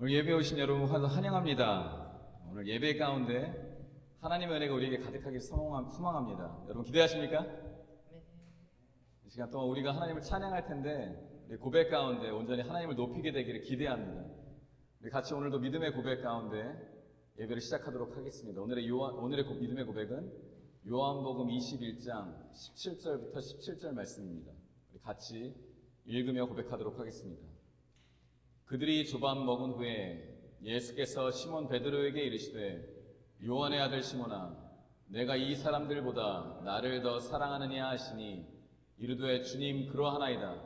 오늘 예배 오신 여러분 환영합니다. 오늘 예배 가운데 하나님의 은혜가 우리에게 가득하게 소망합니다. 여러분 기대하십니까? 네. 이 시간 동안 우리가 하나님을 찬양할 텐데 우리 고백 가운데 온전히 하나님을 높이게 되기를 기대합니다. 우리 같이 오늘도 믿음의 고백 가운데 예배를 시작하도록 하겠습니다. 오늘의 믿음의 고백은 요한복음 21장 17절부터 17절 말씀입니다. 우리 같이 읽으며 고백하도록 하겠습니다. 그들이 조반 먹은 후에 예수께서 시몬 베드로에게 이르시되 요한의 아들 시몬아 내가 이 사람들보다 나를 더 사랑하느냐 하시니 이르되 주님 그러하나이다.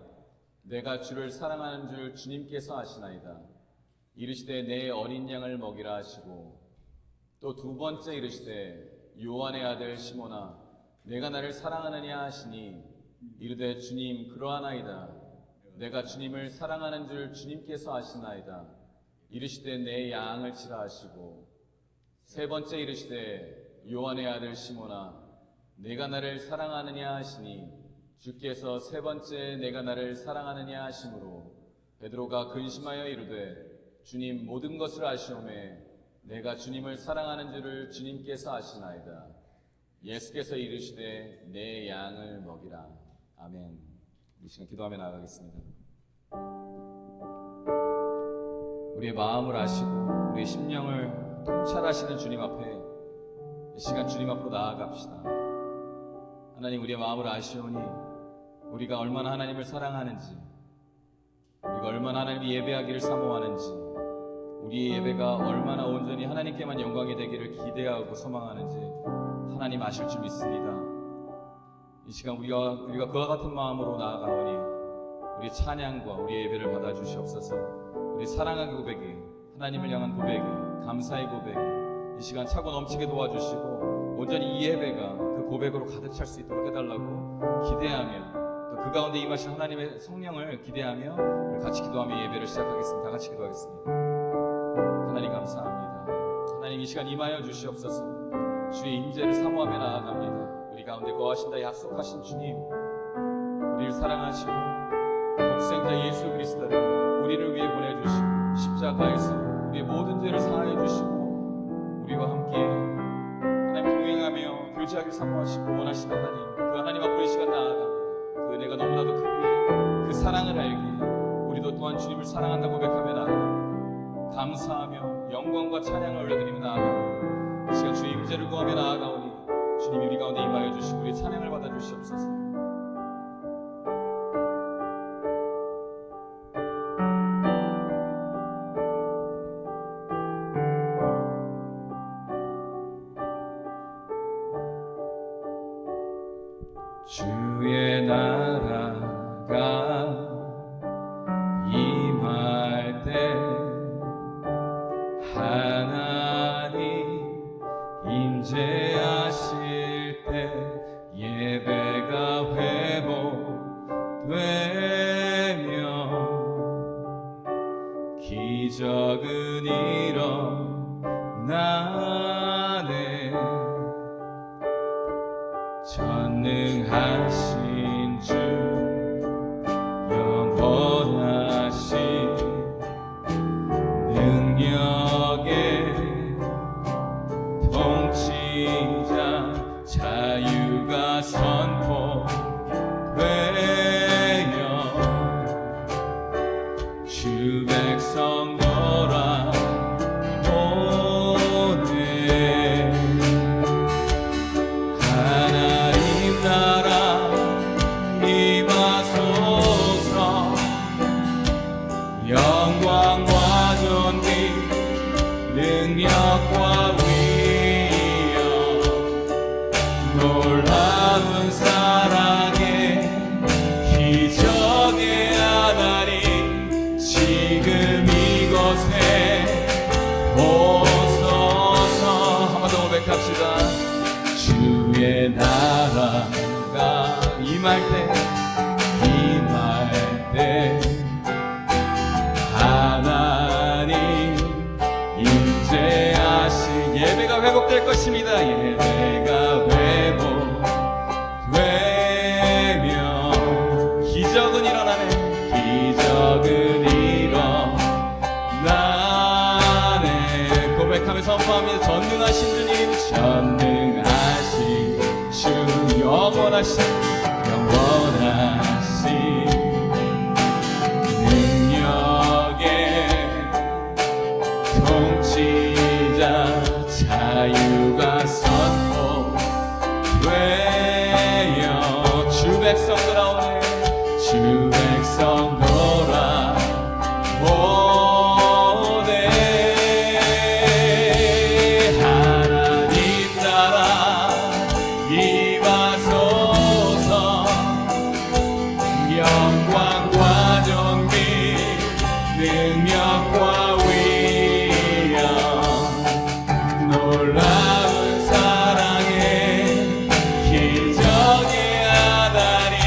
내가 주를 사랑하는 줄 주님께서 아시나이다. 이르시되 내 어린 양을 먹이라 하시고 또 두 번째 이르시되 요한의 아들 시몬아 내가 나를 사랑하느냐 하시니 이르되 주님 그러하나이다. 내가 주님을 사랑하는 줄 주님께서 아시나이다. 이르시되 내 양을 치라 하시고 세 번째 이르시되 요한의 아들 시몬아 내가 나를 사랑하느냐 하시니 주께서 세 번째 내가 나를 사랑하느냐 하심으로 베드로가 근심하여 이르되 주님 모든 것을 아시오매 내가 주님을 사랑하는 줄을 주님께서 아시나이다. 예수께서 이르시되 내 양을 먹이라. 아멘. 이 시간 기도하며 나아가겠습니다. 우리의 마음을 아시고 우리의 심령을 통찰하시는 주님 앞에 이 시간 주님 앞으로 나아갑시다. 하나님 우리의 마음을 아시오니 우리가 얼마나 하나님을 사랑하는지 우리가 얼마나 하나님이 예배하기를 사모하는지 우리의 예배가 얼마나 온전히 하나님께만 영광이 되기를 기대하고 소망하는지 하나님 아실 줄 믿습니다. 이 시간 우리가 그와 같은 마음으로 나아가오니 우리 찬양과 우리 예배를 받아주시옵소서. 우리 사랑의 고백이 하나님을 향한 고백이 감사의 고백이 이 시간 차고 넘치게 도와주시고 온전히 이 예배가 그 고백으로 가득 찰 수 있도록 해달라고 기대하며 또 그 가운데 임하신 하나님의 성령을 기대하며 우리 같이 기도하며 예배를 시작하겠습니다. 다 같이 기도하겠습니다. 하나님 감사합니다. 하나님 이 시간 임하여 주시옵소서. 주의 임재를 사모하며 나아갑니다. 우리 가운데 거하신다 약속하신 주님 우리를 사랑하시고 독생자 예수 그리스도를 우리를 위해 보내주시고 십자가에서 우리의 모든 죄를 사하여 주시고 우리와 함께 하나님 동행하며 교제하길 사모하시고 원하시는 하나님 그 하나님 앞으로 이 시간 나아갑니다. 그 은혜가 너무나도 크기에 그 사랑을 알기에 우리도 또한 주님을 사랑한다 고백하며 나아갑니다. 감사하며 영광과 찬양을 올려드리며 나아갑니다. 이 시간 주의 임재를 구하며 나아가오니 주님이 우리 가운데 임하여 주시고 우리의 찬양을 받아주시옵소서. 주의 나라가 임할 때 하나님 임재하실 때 예배가 회복되며 기적은 일어나네. 전능하신 주 영원하신 능력의 통치자 자유가 선포되며 주 백성 돌아오네. 하나님 나라 임하소서. 영광과 존귀 능력과 위엄 놀라운 사랑의 기적의 하나님 지금 이곳에 오소서. 한 번 더 고백합시다. 주의 나라가 임할 때 하나님 임재하신 예배가 회복될 것입니다. 예배가 회복되며 기적은 일어나네. 기적은 일어나 선포합니다. 전능하신 주님, 전능하신 주, 영원하신 능력의 통치자, 자유가 선포되어 주 백성 돌아오네, 주 백성 돌아오네. 하나님 나라 임하소서, 영광과 존귀 능력과 위엄, 놀라운 사랑의 기적의 하나님,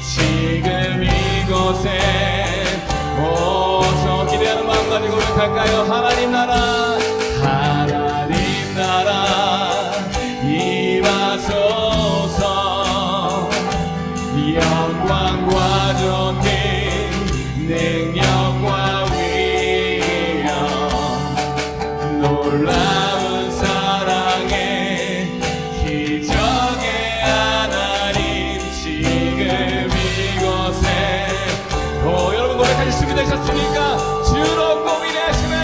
지금 이곳에 오서. 기대하는 마음 가지고 고백할까요? 하나님 나라, 하나님 나라 임하소서, 영광과 존귀 능력과 위엄, 놀라운 사랑의 기적의 하나님, 지금 이곳에. 여러분 노래까지 준비되셨습니까? 주 높고 위대하시네,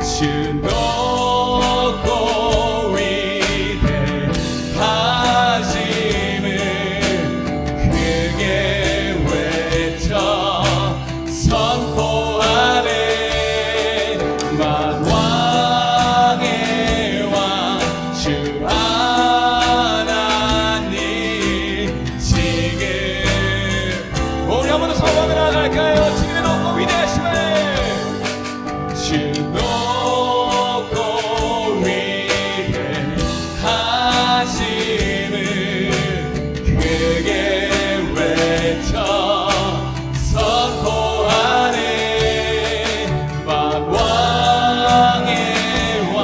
주 높고 위대하심을 크게 외쳐 선포하네. 만왕의 왕 주 하나님, 지금 우리 한 번 더 선포하며 나아갈까요? 지금 높고 위대하심을, 주 높고 위대하심을 크게 외쳐 선포하네. 만왕의 왕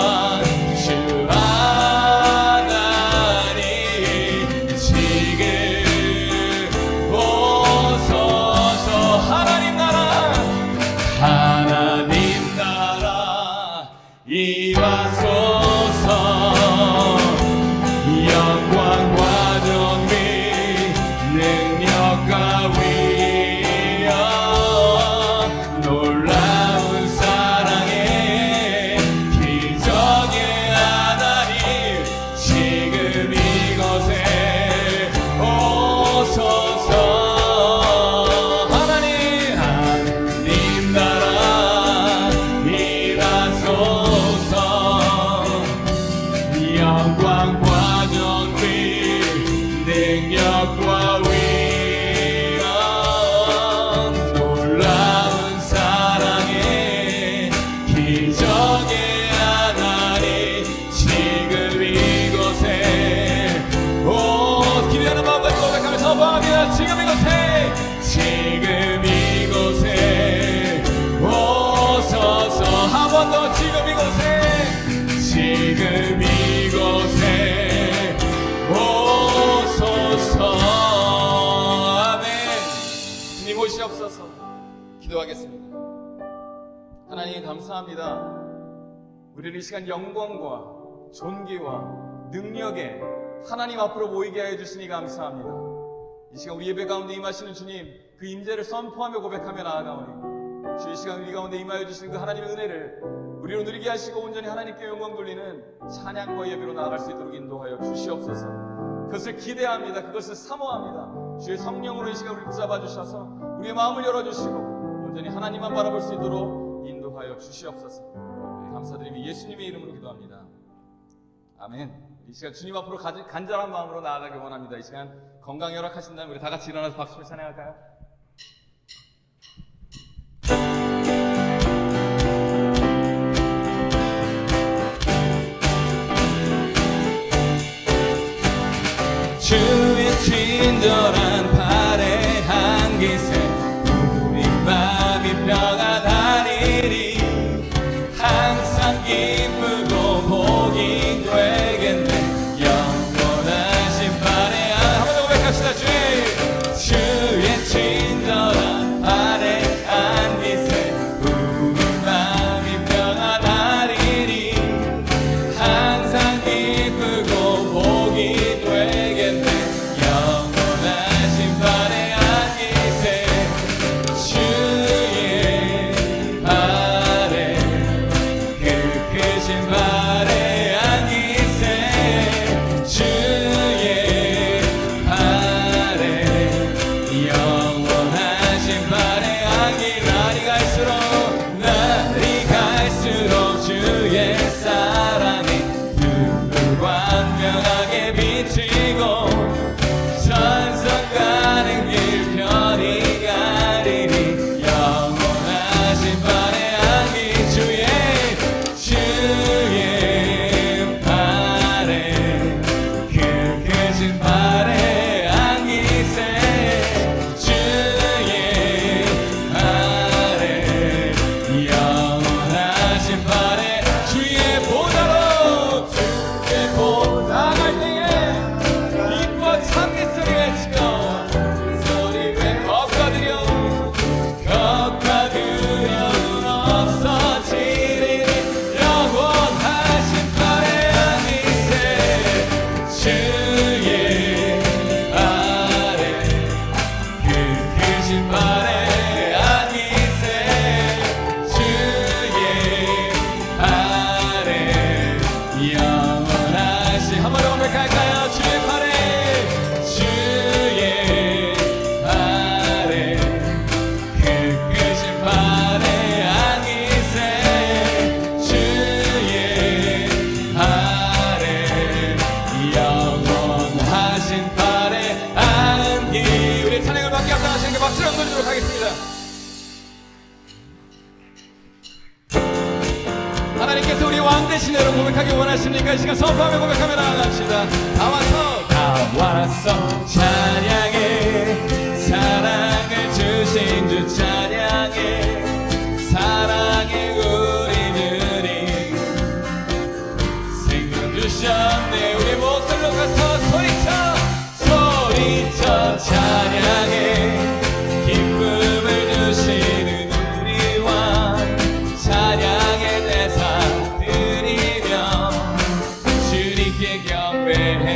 주 하나님, 지금 오소서. 하나님 나라, 하나님 나라 임하소서, 영광과 존귀 능력과 위엄, 놀라운 사랑의 기적의 하나님, 지금 이곳에 오소서. 하나님 나라 임하소서, 영광과 존귀 능력과 위엄, 놀라운 사랑의 기적의 하나님, 지금 이곳에 기대하는 마음과 고백하며 선포합니다. 지금 이곳에, 지금 이곳에 오소서. 한 번 더, 지금 이곳에, 지금 이곳에 오소서. 아멘. 주님 오시옵소서. 기도하겠습니다. 하나님 감사합니다. 우리를 이 시간 영광과 존귀와 능력에 하나님 앞으로 모이게 하여 주시니 감사합니다. 이 시간 우리 예배 가운데 임하시는 주님, 그 임재를 선포하며 고백하며 나아가오니, 주 이 시간 우리 가운데 임하여 주시는 그 하나님의 은혜를 우리로 누리게 하시고 온전히 하나님께 영광 돌리는 찬양과 예배로 나아갈 수 있도록 인도하여 주시옵소서. 그것을 기대합니다. 그것을 사모합니다. 주의 성령으로 이 시간 우리를 붙잡아 주셔서 우리의 마음을 열어주시고 온전히 하나님만 바라볼 수 있도록 인도하여 주시옵소서. 감사드리며 예수님의 이름으로 기도합니다. 아멘. 이 시간 주님 앞으로 간절한 마음으로 나아가길 원합니다. 이 시간 건강 허락하신다면 우리 다 같이 일어나서 박수를 찬양할까요? 주의 친절한 발의 향기세 우리 맘이 평안하리니 항상 기쁘고 복이 되겠네 영원하신 발의 한번 더 고백합시다. 주의 친절한 발의 향기세 우리 맘이 평안하리니 하나님께서 우리 왕 대신으로 고백하기 원하십니까? 이 시간 선포하며 고백하며 나아갑시다. 다 와서 찬양해. 사랑을 주신 주 찬양해. 사랑해 우리들이 생명 주셨네. 우리 목소리로 가서 소리쳐 찬양해. 기쁨을 주시는 우리 왕 찬양의 대사 드리며 주님께 경배해.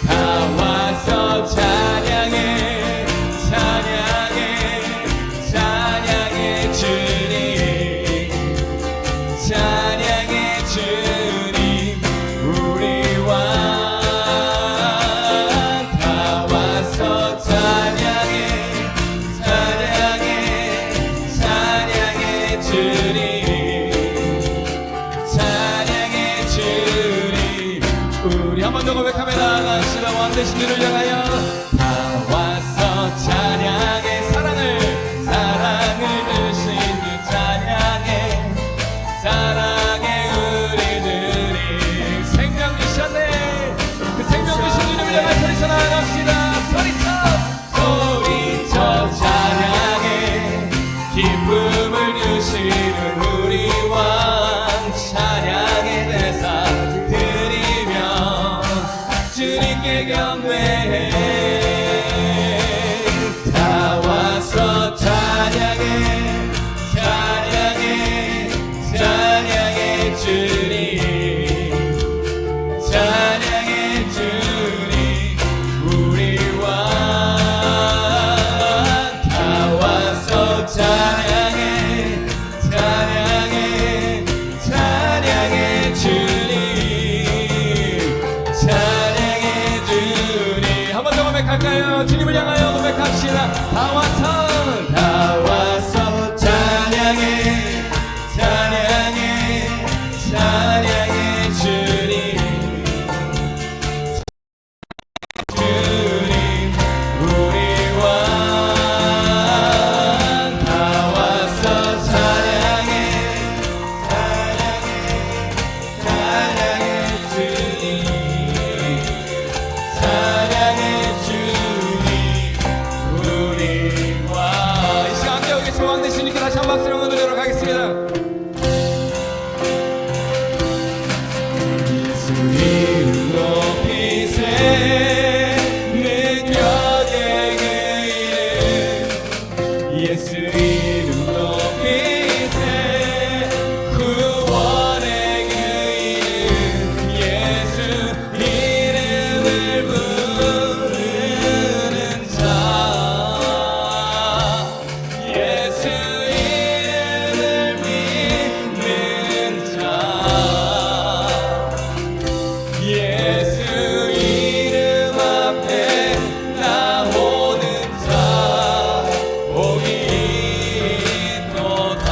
다 와서 찬양해. 찬양해. 찬양해 주님. 찬양해 주님 우리 왕. 다 와서 찬양해. 찬양해. 찬양해 주님. 찬양해 주님 우리 한 번 더 고백하며 나아갑시다. 왕 대신 주를 향하여 다 와서 찬양해. 사랑을 주신 주 찬양해. 사랑해 우리들이 생명 주셨네. 그 생명 주신 주님을 향해 소리쳐 나아갑시다. 소리쳐 찬양해. 기쁨을 주시는 우리 왕 찬양의 대사 드리며 주님께 경배해. 다 와서 찬양해. 찬양해. 찬양해 주님. 찬양해 주님 우리 왕. 다 와서 찬양해. 찬양해. 찬양해 주님. 찬양해 주님 한 번 더 고백할까요? 주님을 향하여 고백합시다. 다 와서 찬양해. 찬양해. 찬양해 주님. 주님 우리 왕. 다 와서 찬양해. 찬양해. 찬양해 주님. 찬양해 주님 우리 왕. 이 시간 함께 여기 소왕 되시니까 다시 한 박수로 드리도록 하겠습니다. 예수 이름 높이세. 능력의 그 이름. 예수 이름 높이세. 구원의 그 이름. 예수 이름을 부르는 자. 예수 이름을 믿는 자. 예수 이름 앞에 나오는 자 복이 있도다.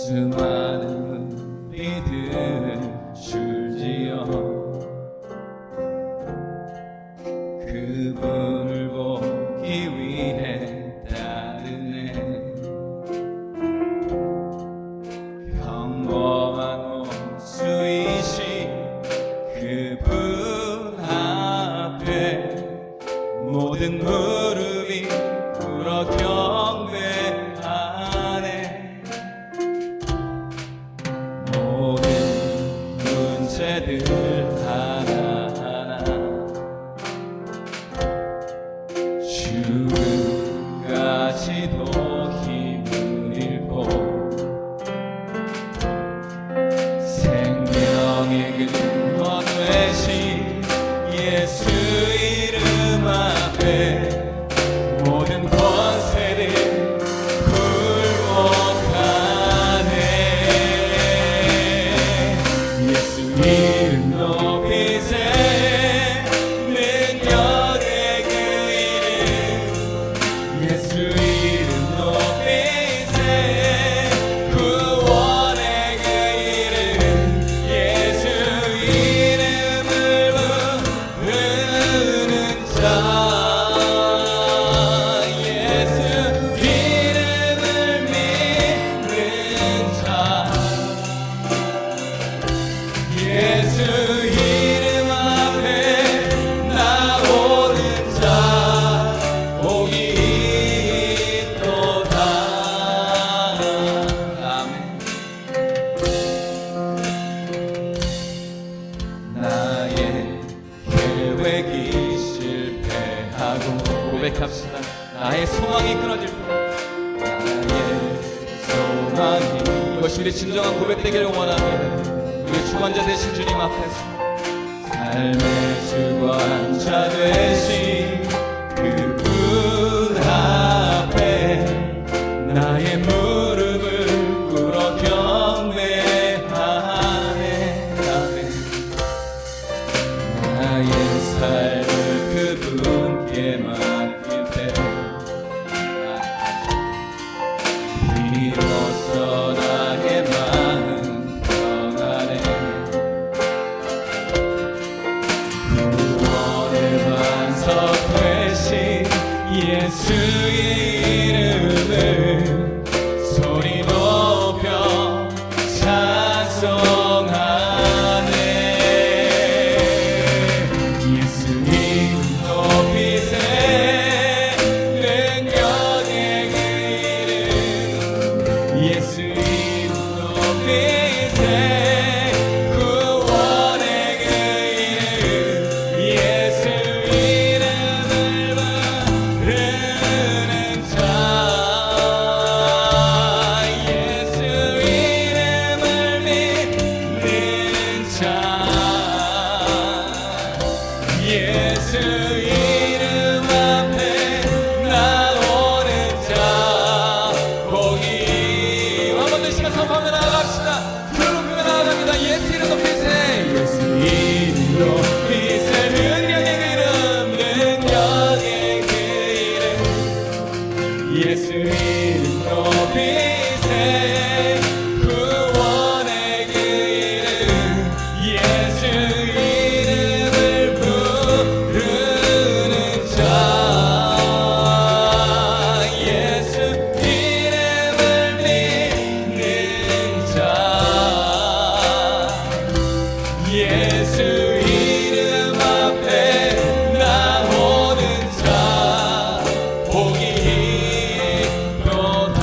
수많은 우리들 줄지어 그분을 보기 위해 따르네. 평범한 원수이신 그분 앞에 모든 무릎이 꿇어 경배하네. 모든 문제들 하나하나 죽음까지도 힘을 잃고 생명의 근원 되신 예수 이름 앞에 모든 권세들 굴복하네. 예수 이름 높이세. 능력의 그 이름. 예수 이름 높이세. 구원의 그 이름. 예수 이름을 부르는 계획이 실패하고 고백합시다. 나의 소망이 끊어질 때 나의 소망이 이것이 우리 진정한 고백되기를 원합니다. 우리 주관자 되신 주님 앞에서 삶의 주관자 되신 그분 앞에 나의 무릎을 꿇어 경배하네. 나의 삶을 그분께 맡길 때 비로소 나의 마음 평안해. 구원의 반석 되신 예수 이름을 소리 높여 찬송하네. 예수님 높이세 능력의 그 이름. 예수님 높이세 구원의 그 이름. 예수 이름을 부르는 자, 예수 이름을 믿는 자, 예수 이름 앞에 나오는 자 복이. 한번 더 시간 선포하며 나아갑시다. 부르며 나아갑니다. 예수 이름 높이세. 예수 이름 높이세 능력의 그 이름. 능력의 그 이름. 예수 이름 높이세 구원의 그 이름. 예수 이름을 부르는 자, 예수 이름을 믿는 자, 예수 이름 앞에 나오는 자 복이 있도다.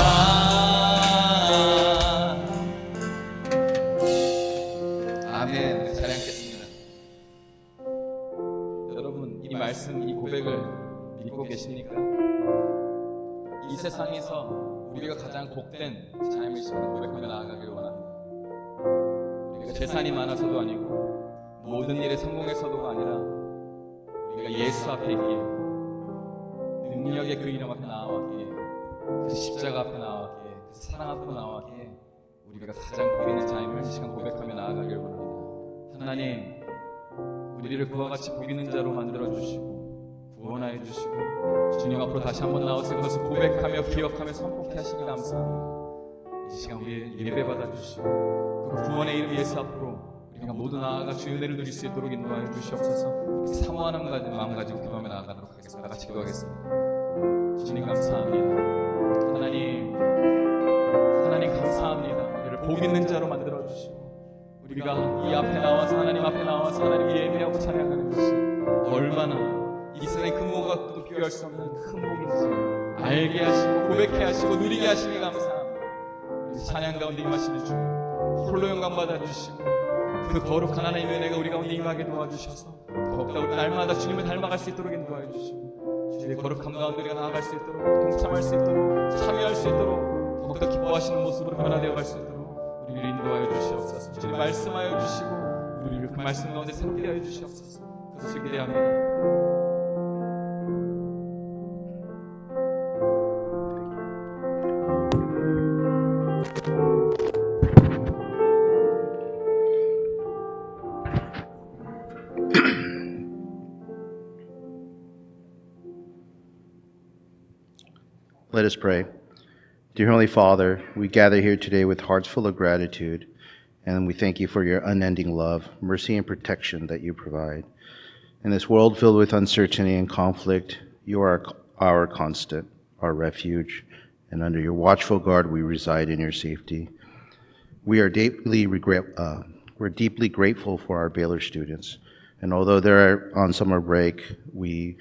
아멘. 잘 앉겠습니다. 여러분, 이 말씀, 이 고백을 믿고 계십니까? 이 세상에서 우리가 가장 복된 삶을 지는 고백하며 나아가기를 원합니다. 우리가 재산이 많아서도 아니고 모든 일에 성공해서도가 아니라 우리가 예수 앞에 있기에, 능력의 그 이름 앞에 나와기에, 그 십자가 앞에 나와기에, 그 사랑 앞에 나와기에 우리가 가장 복 있는 삶을 이 시간 고백하며 나아가기를 원합니다. 하나님, 우리를 그와 같이 복 있는 자로 만들어 주시고 구원하여 주시고 주님 앞으로 다시 한번 나와서 그것을 고백하며 기억하며 선포케 하시기 감사합니다. 이 시간 우리 예배 받아 주시고 그 구원의 이름 예수 앞으로 우리가 모두 나아가 주의 은혜를 누릴 수 있도록 인도하여 주시옵소서. 사모하는 마음 가지고 기도하며 나아가도록 하겠습니다. 같이 기도하겠습니다. 주님 감사합니다. 하나님 감사합니다. 우리를 복 있는 자로 만들어 주시고 우리가 이 앞에 나와서 하나님 앞에 나와서 하나님 예배하고 찬양하는 것이 얼마나 이 세상의 그 무엇과도 비교할 수 없는 큰 복인지 알게 하시고 고백해 하시고 누리게 하시니 감사합니다. 우리 찬양 가운데 임하시는 주 홀로 영광 받아주시고 그 거룩한 하나님의 은혜가 우리 가운데 임하게 도와주셔서 더욱더 우리 날마다 주님을 닮아갈 수 있도록 인도하여 주시고 주님의 거룩한 가운데 우리가 나아갈 수 있도록 동참할 수 있도록 참여할 수 있도록 더욱더 기뻐하시는 모습으로 변화되어 갈 수 있도록 우리를 인도하여 주시옵소서. 주님 말씀하여 주시고 우리를 그 말씀 가운데 새롭게 하여 주시옵소서. 그것을 기대합니다. Let us pray. Dear Heavenly Father, we gather here today with hearts full of gratitude, and we thank you for your unending love, mercy, and protection that you provide. In this world filled with uncertainty and conflict, you are our constant, our refuge, and under your watchful guard we reside in your safety. We're deeply grateful for our Baylor students, and although they're on summer break, we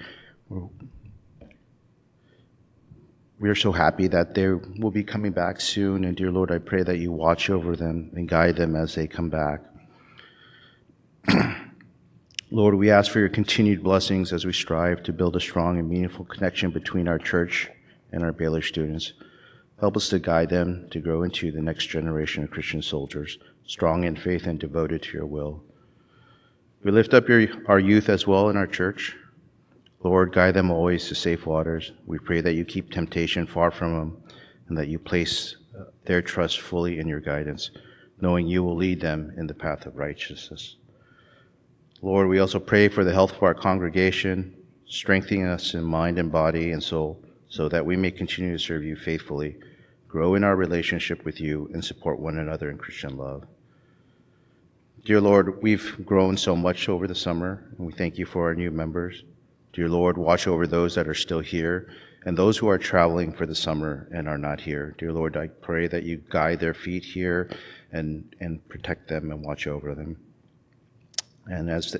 are so happy that they will be coming back soon. And dear Lord, I pray that you watch over them and guide them as they come back. Lord, we ask for your continued blessings as we strive to build a strong and meaningful connection between our church and our Baylor students. Help us to guide them to grow into the next generation of Christian soldiers, strong in faith and devoted to your will. We lift up our youth as well in our church. Lord, guide them always to safe waters. We pray that you keep temptation far from them and that you place their trust fully in your guidance, knowing you will lead them in the path of righteousness. Lord, we also pray for the health of our congregation, strengthening us in mind and body and soul, so that we may continue to serve you faithfully, grow in our relationship with you, and support one another in Christian love. Dear Lord, we've grown so much over the summer, and we thank you for our new members. Dear Lord, watch over those that are still here and those who are traveling for the summer and are not here. Dear Lord, I pray that you guide their feet here and protect them and watch over them. And as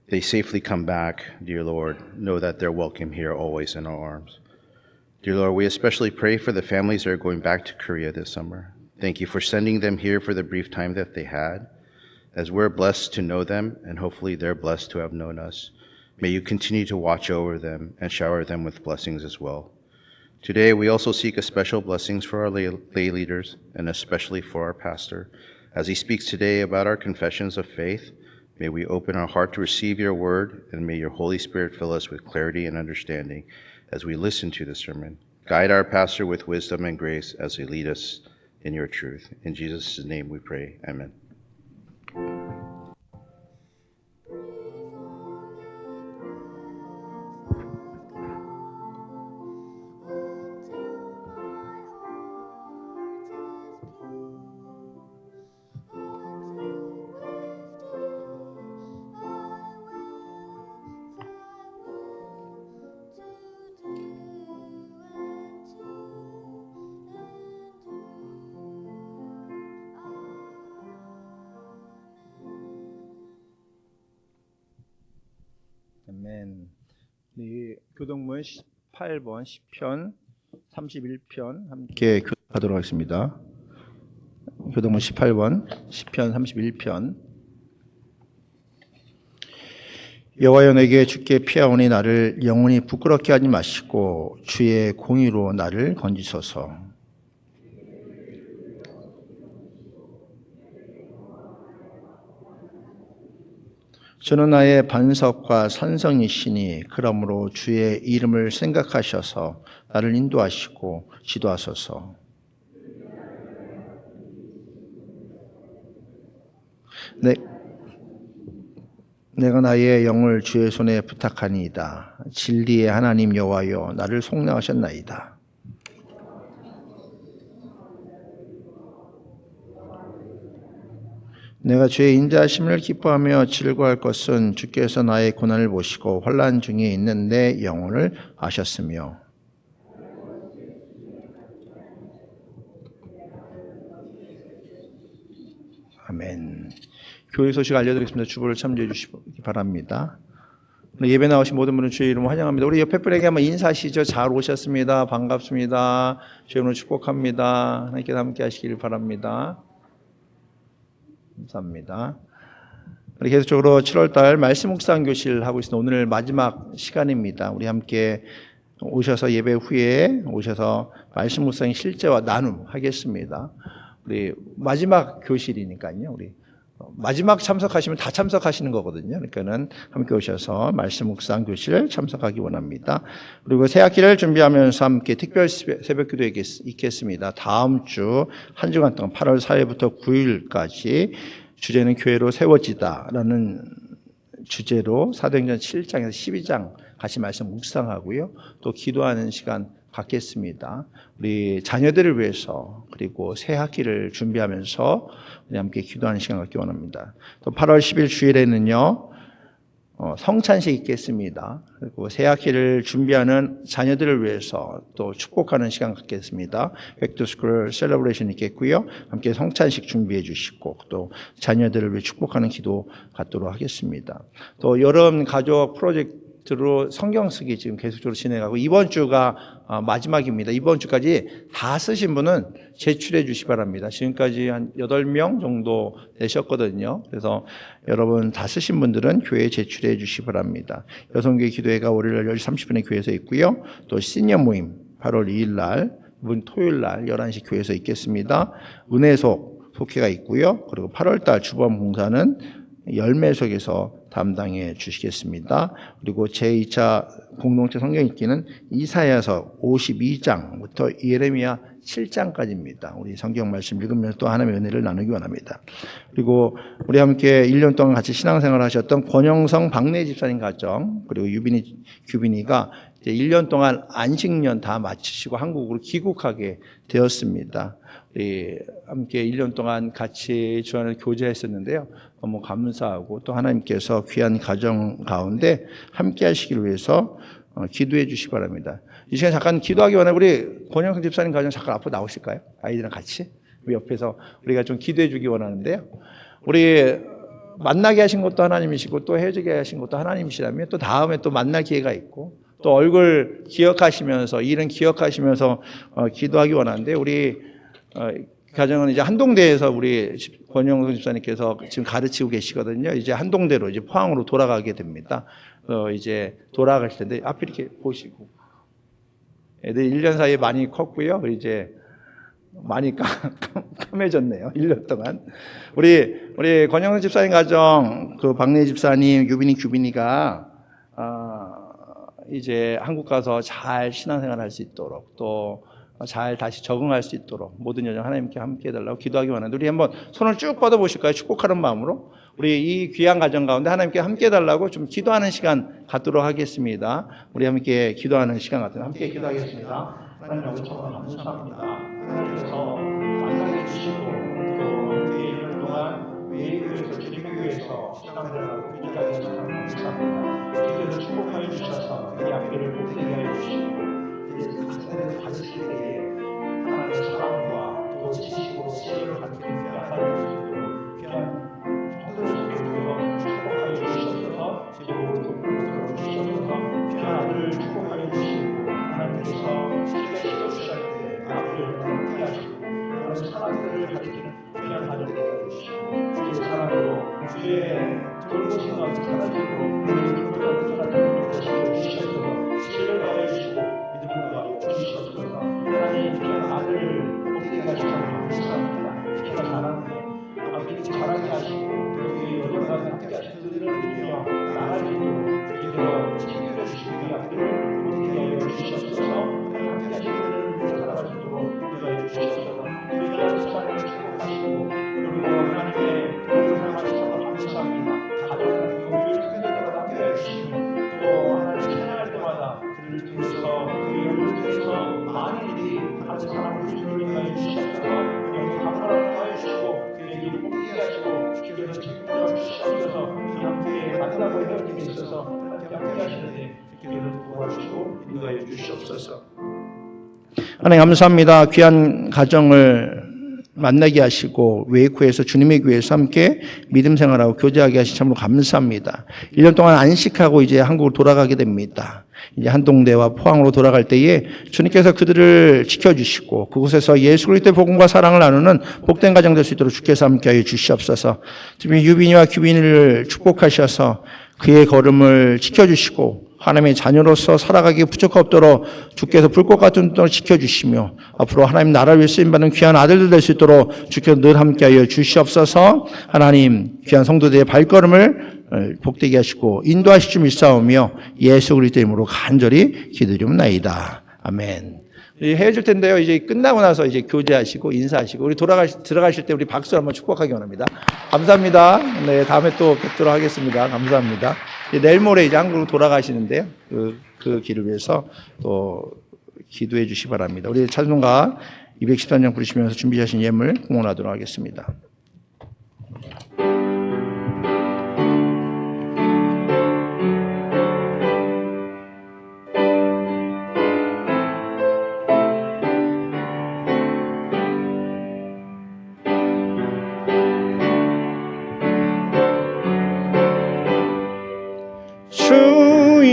they safely come back, dear Lord, know that they're welcome here always in our arms. Dear Lord, we especially pray for the families that are going back to Korea this summer. Thank you for sending them here for the brief time that they had. As we're blessed to know them, and hopefully they're blessed to have known us, may you continue to watch over them and shower them with blessings as well. Today, we also seek a special blessings for our lay leaders, and especially for our pastor. As he speaks today about our confessions of faith, may we open our heart to receive your word, and may your Holy Spirit fill us with clarity and understanding as we listen to the sermon. Guide our pastor with wisdom and grace as he lead us in your truth. In Jesus' name we pray. Amen. 아멘. 이 교동문 18번 10편 31편 함께 교독하도록 하겠습니다. 교동문 18번 10편 31편. 여호와여, 내게 주께 피하오니 나를 영원히 부끄럽게 하지 마시고 주의 공의로 나를 건지소서. 저는 나의 반석과 산성이시니 그러므로 주의 이름을 생각하셔서 나를 인도하시고 지도하소서. 내가 나의 영을 주의 손에 부탁하니이다. 진리의 하나님 여호와여, 나를 속량하셨나이다. 내가 주의 인자하심을 기뻐하며 즐거워할 것은 주께서 나의 고난을 보시고 환난 중에 있는 내 영혼을 아셨으며. 아멘. 교회 소식 알려드리겠습니다. 주보를 참조해 주시기 바랍니다. 예배 나오신 모든 분은 주의 이름으로 환영합니다. 우리 옆에 분에게 한번 인사하시죠. 잘 오셨습니다. 반갑습니다. 주의 이름으로 축복합니다. 하나님께 함께 하시길 바랍니다. 감사합니다. 우리 계속적으로 7월달 말씀 묵상 교실 하고 있습니다. 오늘 마지막 시간입니다. 우리 함께 오셔서 예배 후에 오셔서 말씀 묵상의 실제와 나눔 하겠습니다. 우리 마지막 교실이니까요. 우리 마지막 참석하시면 다 참석하시는 거거든요. 그러니까는 함께 오셔서 말씀 묵상 교실 참석하기 원합니다. 그리고 새 학기를 준비하면서 함께 특별 새벽기도 있겠습니다. 다음 주 한 주간 동안 8월 4일부터 9일까지 주제는 교회로 세워지다라는 주제로 사도행전 7장에서 12장 같이 말씀 묵상하고요. 또 기도하는 시간 갖겠습니다. 우리 자녀들을 위해서 그리고 새 학기를 준비하면서 우리 함께 기도하는 시간 갖기 원합니다. 또 8월 10일 주일에는요 성찬식 있겠습니다. 그리고 새 학기를 준비하는 자녀들을 위해서 또 축복하는 시간 갖겠습니다. 백투스쿨 셀러브레이션 있겠고요. 함께 성찬식 준비해 주시고 또 자녀들을 위해 축복하는 기도 갖도록 하겠습니다. 또 여름 가족 프로젝트 들어 성경 쓰기 지금 계속적으로 진행하고 이번 주가 마지막입니다. 이번 주까지 다 쓰신 분은 제출해 주시 바랍니다. 지금까지 한 8명 정도 되셨거든요. 그래서 여러분 다 쓰신 분들은 교회에 제출해 주시 바랍니다. 여성교회 기도회가 월요일 10시 30분에 교회에서 있고요. 또 시니어 모임 8월 2일 날, 이번 토요일 날 11시 교회에서 있겠습니다. 은혜속 속회가 있고요. 그리고 8월 달 주범 봉사는 열매속에서 담당해 주시겠습니다. 그리고 제2차 공동체 성경 읽기는 이사야서 52장부터 예레미야 7장까지입니다. 우리 성경 말씀 읽으면서 또 하나님의 은혜를 나누기 원합니다. 그리고 우리 함께 1년 동안 같이 신앙생활을 하셨던 권영성 박내 집사님 가정, 그리고 유빈이, 규빈이가 이제 1년 동안 안식년 다 마치시고 한국으로 귀국하게 되었습니다. 우리 함께 1년 동안 같이 주안을 교제했었는데요. 너무 감사하고 또 하나님께서 귀한 가정 가운데 함께 하시기를 위해서 기도해 주시기 바랍니다. 이 시간 잠깐 기도하기 원해. 우리 권영성 집사님 가정 잠깐 앞으로 나오실까요? 아이들이랑 같이 우리 옆에서 우리가 좀 기도해 주기 원하는데요. 우리 만나게 하신 것도 하나님이시고 또 헤어지게 하신 것도 하나님이시라면 또 다음에 또 만날 기회가 있고 또 얼굴 기억하시면서 일은 기억하시면서 기도하기 원하는데 우리 가정은 이제 한동대에서 우리 권영선 집사님께서 지금 가르치고 계시거든요. 이제 한동대로 이제 포항으로 돌아가게 됩니다. 이제 돌아갈 텐데 앞에 이렇게 보시고 애들이 1년 사이에 많이 컸고요. 이제 많이 까매졌네요. 1년 동안. 우리 권영선 집사님 가정 그 박래 집사님 유빈이 규빈이가 이제 한국 가서 잘 신앙생활 할 수 있도록 또 잘 다시 적응할 수 있도록 모든 여정 하나님께 함께 해달라고 기도하기 원하는데 우리 한번 손을 쭉 뻗어보실까요? 축복하는 마음으로 우리 이 귀한 가정 가운데 하나님께 함께 해달라고 좀 기도하는 시간 갖도록 하겠습니다. 우리 함께 기도하는 시간 갖도록 함께 기도하겠습니다. 하나님 아버지 정말 감사합니다. 하나님께서 만나게 주시고 또 함께 1년 동안 외교에서 주님교회에서 신앙생활하고 교제하게 해주셔서 감사합니다. 주님께서 축복하여 주셔서 그 약속을 복되게 하여 주시고 하나님을 받으실 때에 하나님의 사랑과 또 지식으로 지혜를 갖게 되는 하나님의 귀한 성도를 속에서 축복하여 주시옵소서 제복을 돌보여 주시옵소서 귀한 아들을 축복하여 주시고 하나님께서 십자가에 죽으실 때 아버지를 함께 하시고 하나님의 사랑들을 가지는 귀한 가정되게 해주시고 주의 사랑으로 주의 돌보심과 사랑으로 우리를 돌보여 주시옵소서 신뢰를 가해 주시고 주시옵소서. 하나님 귀한 아들을 복되게 하시고 감사합니다. 귀한 잘하는데 아버지 잘하게 하시고 그의 여러분과 함께 하시고 그들을 믿으며 나아지고 주께서 지키려 주시고 그 앞들을 복되게 하여 주시옵소서. 함께 하시고 그들을 위해 살아가시도록 인도하여 주시옵소서. 우리 귀한 시간을 축복하시고 그리고 하나님의 도움을 사용하시고 감사합니다. 가정하는 교회를 특별히 함께 해주시고 또 하나님 찬양할 때마다 그를 통해서 많은 일이 하나님 사랑을 주님을 하여 주시옵소서. 여기 감사를 하여 주시고 그의 일을 복되게 하시고 주께서 책임져 주시옵소서. 함께 만나고 헤어짐에 있어서 함께 하시는데 주께서 도와주시고 인도하여 주시옵소서. 하나님 감사합니다. 귀한 가정을 만나게 하시고 외구에서 주님의 교회에서 함께 믿음 생활하고 교제하게 하시 참으로 감사합니다. 1년 동안 안식하고 이제 한국으로 돌아가게 됩니다. 이제 한동대와 포항으로 돌아갈 때에 주님께서 그들을 지켜주시고 그곳에서 예수 그리스도의 복음과 사랑을 나누는 복된 가정 될 수 있도록 주께서 함께하여 주시옵소서. 특히 유빈이와 규빈이를 축복하셔서 그의 걸음을 지켜주시고 하나님의 자녀로서 살아가기에 부족할 없도록 주께서 불꽃 같은 눈으로 지켜주시며 앞으로 하나님 나라를 위해 쓰임받는 귀한 아들들 될 수 있도록 주께서 늘 함께하여 주시옵소서. 하나님 귀한 성도들의 발걸음을 복되게 하시고 인도하실 줄 믿사오며 예수 그리스도의 이름으로 간절히 기도드리옵나이다. 아멘. 헤어질 텐데요. 이제 끝나고 나서 이제 교제하시고 인사하시고 우리 들어가실 때 우리 박수 한번 축복하기 원합니다. 감사합니다. 네, 다음에 또 뵙도록 하겠습니다. 감사합니다. 내일 모레 이제 한국으로 돌아가시는데요. 그 길을 위해서 또 기도해 주시기 바랍니다. 우리 찬송가 213장 부르시면서 준비하신 예물 공헌하도록 하겠습니다.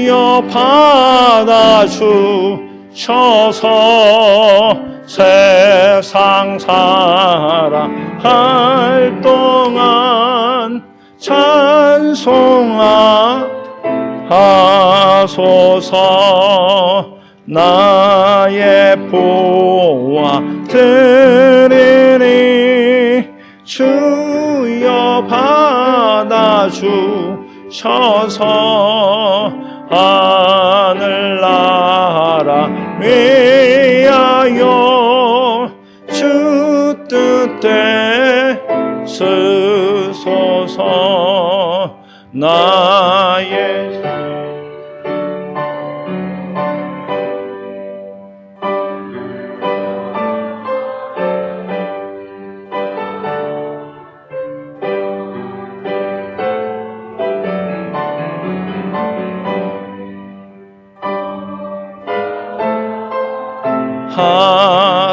주여 받아주셔서 세상 살아갈 동안 찬송하소서. 나의 보아 드리니 주여 받아주셔서 하늘나라 위하여 주 뜻대 쓰소서. 나의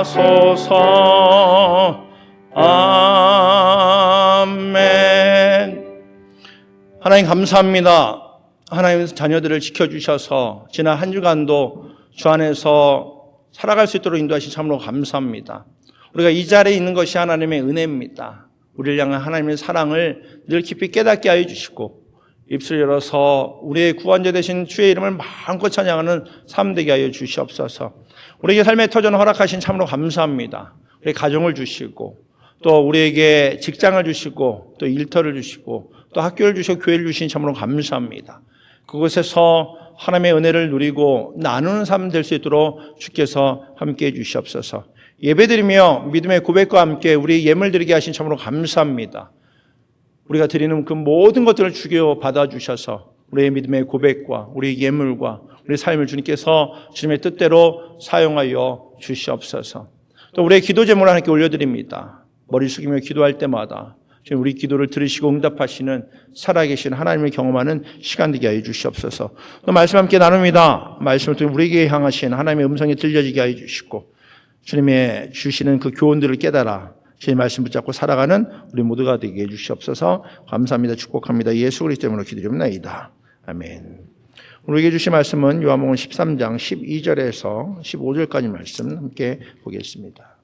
하소서. 아멘. 하나님 감사합니다. 하나님 자녀들을 지켜주셔서 지난 한 주간도 주 안에서 살아갈 수 있도록 인도하신 참으로 감사합니다. 우리가 이 자리에 있는 것이 하나님의 은혜입니다. 우리를 향한 하나님의 사랑을 늘 깊이 깨닫게 하여 주시고 입술 열어서 우리의 구원자 되신 주의 이름을 마음껏 찬양하는 삶 되게 하여 주시옵소서. 우리에게 삶의 터전을 허락하신 참으로 감사합니다. 우리 가정을 주시고 또 우리에게 직장을 주시고 또 일터를 주시고 또 학교를 주시고 교회를 주신 참으로 감사합니다. 그곳에서 하나님의 은혜를 누리고 나누는 삶 될 수 있도록 주께서 함께해 주시옵소서. 예배드리며 믿음의 고백과 함께 우리 예물 드리게 하신 참으로 감사합니다. 우리가 드리는 그 모든 것들을 주여 받아주셔서 우리의 믿음의 고백과 우리의 예물과 우리 삶을 주님께서 주님의 뜻대로 사용하여 주시옵소서. 또 우리의 기도 제목을 하나님께 올려드립니다. 머리 숙이며 기도할 때마다 지금 우리 기도를 들으시고 응답하시는 살아계신 하나님을 경험하는 시간 되게 하여 주시옵소서. 또 말씀 함께 나눕니다. 말씀을 통해 우리에게 향하신 하나님의 음성이 들려지게 하여 주시고 주님의 주시는 그 교훈들을 깨달아 주님의 말씀 붙잡고 살아가는 우리 모두가 되게 해 주시옵소서. 감사합니다. 축복합니다. 예수 그리스도 이름으로 기도드립니다. 아멘. 우리에게 주신 말씀은 요한복음 13장 12절에서 15절까지 말씀 함께 보겠습니다.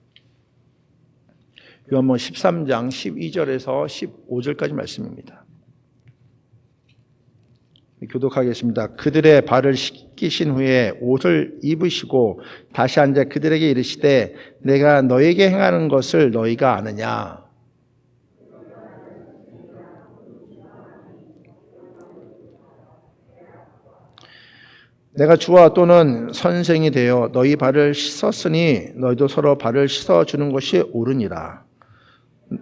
요한복음 13장 12절에서 15절까지 말씀입니다. 교독하겠습니다. 그들의 발을 씻기신 후에 옷을 입으시고 다시 앉아 그들에게 이르시되 내가 너에게 행하는 것을 너희가 아느냐? 내가 주와 또는 선생이 되어 너희 발을 씻었으니 너희도 서로 발을 씻어주는 것이 옳으니라.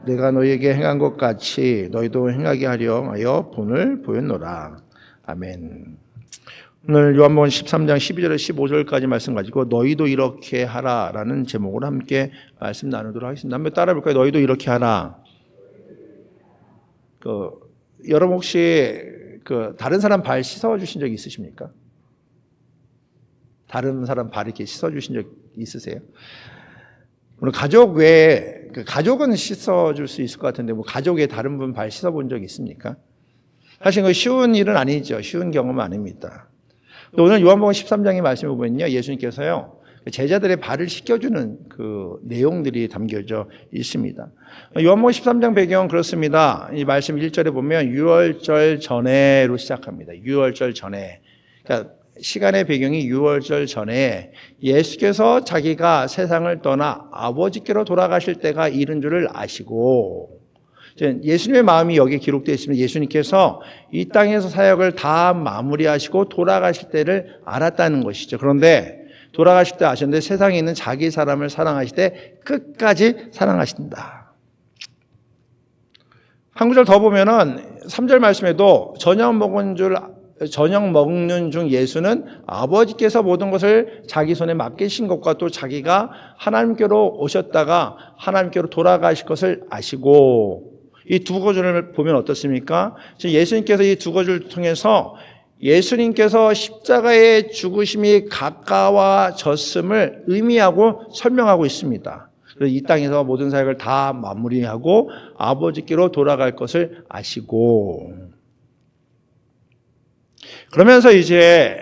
내가 너희에게 행한 것 같이 너희도 행하게 하려 하여 본을 보였노라. 아멘. 오늘 요한복음 13장 12절에서 15절까지 말씀 가지고 너희도 이렇게 하라라는 제목으로 함께 말씀 나누도록 하겠습니다. 한번 따라해 볼까요? 너희도 이렇게 하라. 여러분 혹시 다른 사람 발 씻어 주신 적 있으십니까? 다른 사람 발 이렇게 씻어 주신 적 있으세요? 오늘 가족 외에 가족은 씻어 줄 수 있을 것 같은데 뭐 가족의 다른 분 발 씻어 본 적 있습니까? 사실 그 쉬운 일은 아니죠. 쉬운 경험은 아닙니다. 오늘 요한복음 13장의 말씀을 보면요, 예수님께서요 제자들의 발을 씻겨주는 그 내용들이 담겨져 있습니다. 요한복음 13장 배경은 그렇습니다. 이 말씀 1절에 보면 유월절 전에로 시작합니다. 유월절 전에. 그러니까 시간의 배경이 유월절 전에 예수께서 자기가 세상을 떠나 아버지께로 돌아가실 때가 이른 줄을 아시고, 예수님의 마음이 여기에 기록되어 있습니다. 예수님께서 이 땅에서 사역을 다 마무리하시고 돌아가실 때를 알았다는 것이죠. 그런데 돌아가실 때 아셨는데 세상에 있는 자기 사람을 사랑하실 때 끝까지 사랑하신다. 한 구절 더 보면은 3절 말씀에도 저녁 먹는 중 예수는 아버지께서 모든 것을 자기 손에 맡기신 것과 또 자기가 하나님께로 오셨다가 하나님께로 돌아가실 것을 아시고, 이 두 구절을 보면 어떻습니까? 예수님께서 이 두 구절을 통해서 예수님께서 십자가의 죽으심이 가까워졌음을 의미하고 설명하고 있습니다. 그래서 이 땅에서 모든 사역을 다 마무리하고 아버지께로 돌아갈 것을 아시고, 그러면서 이제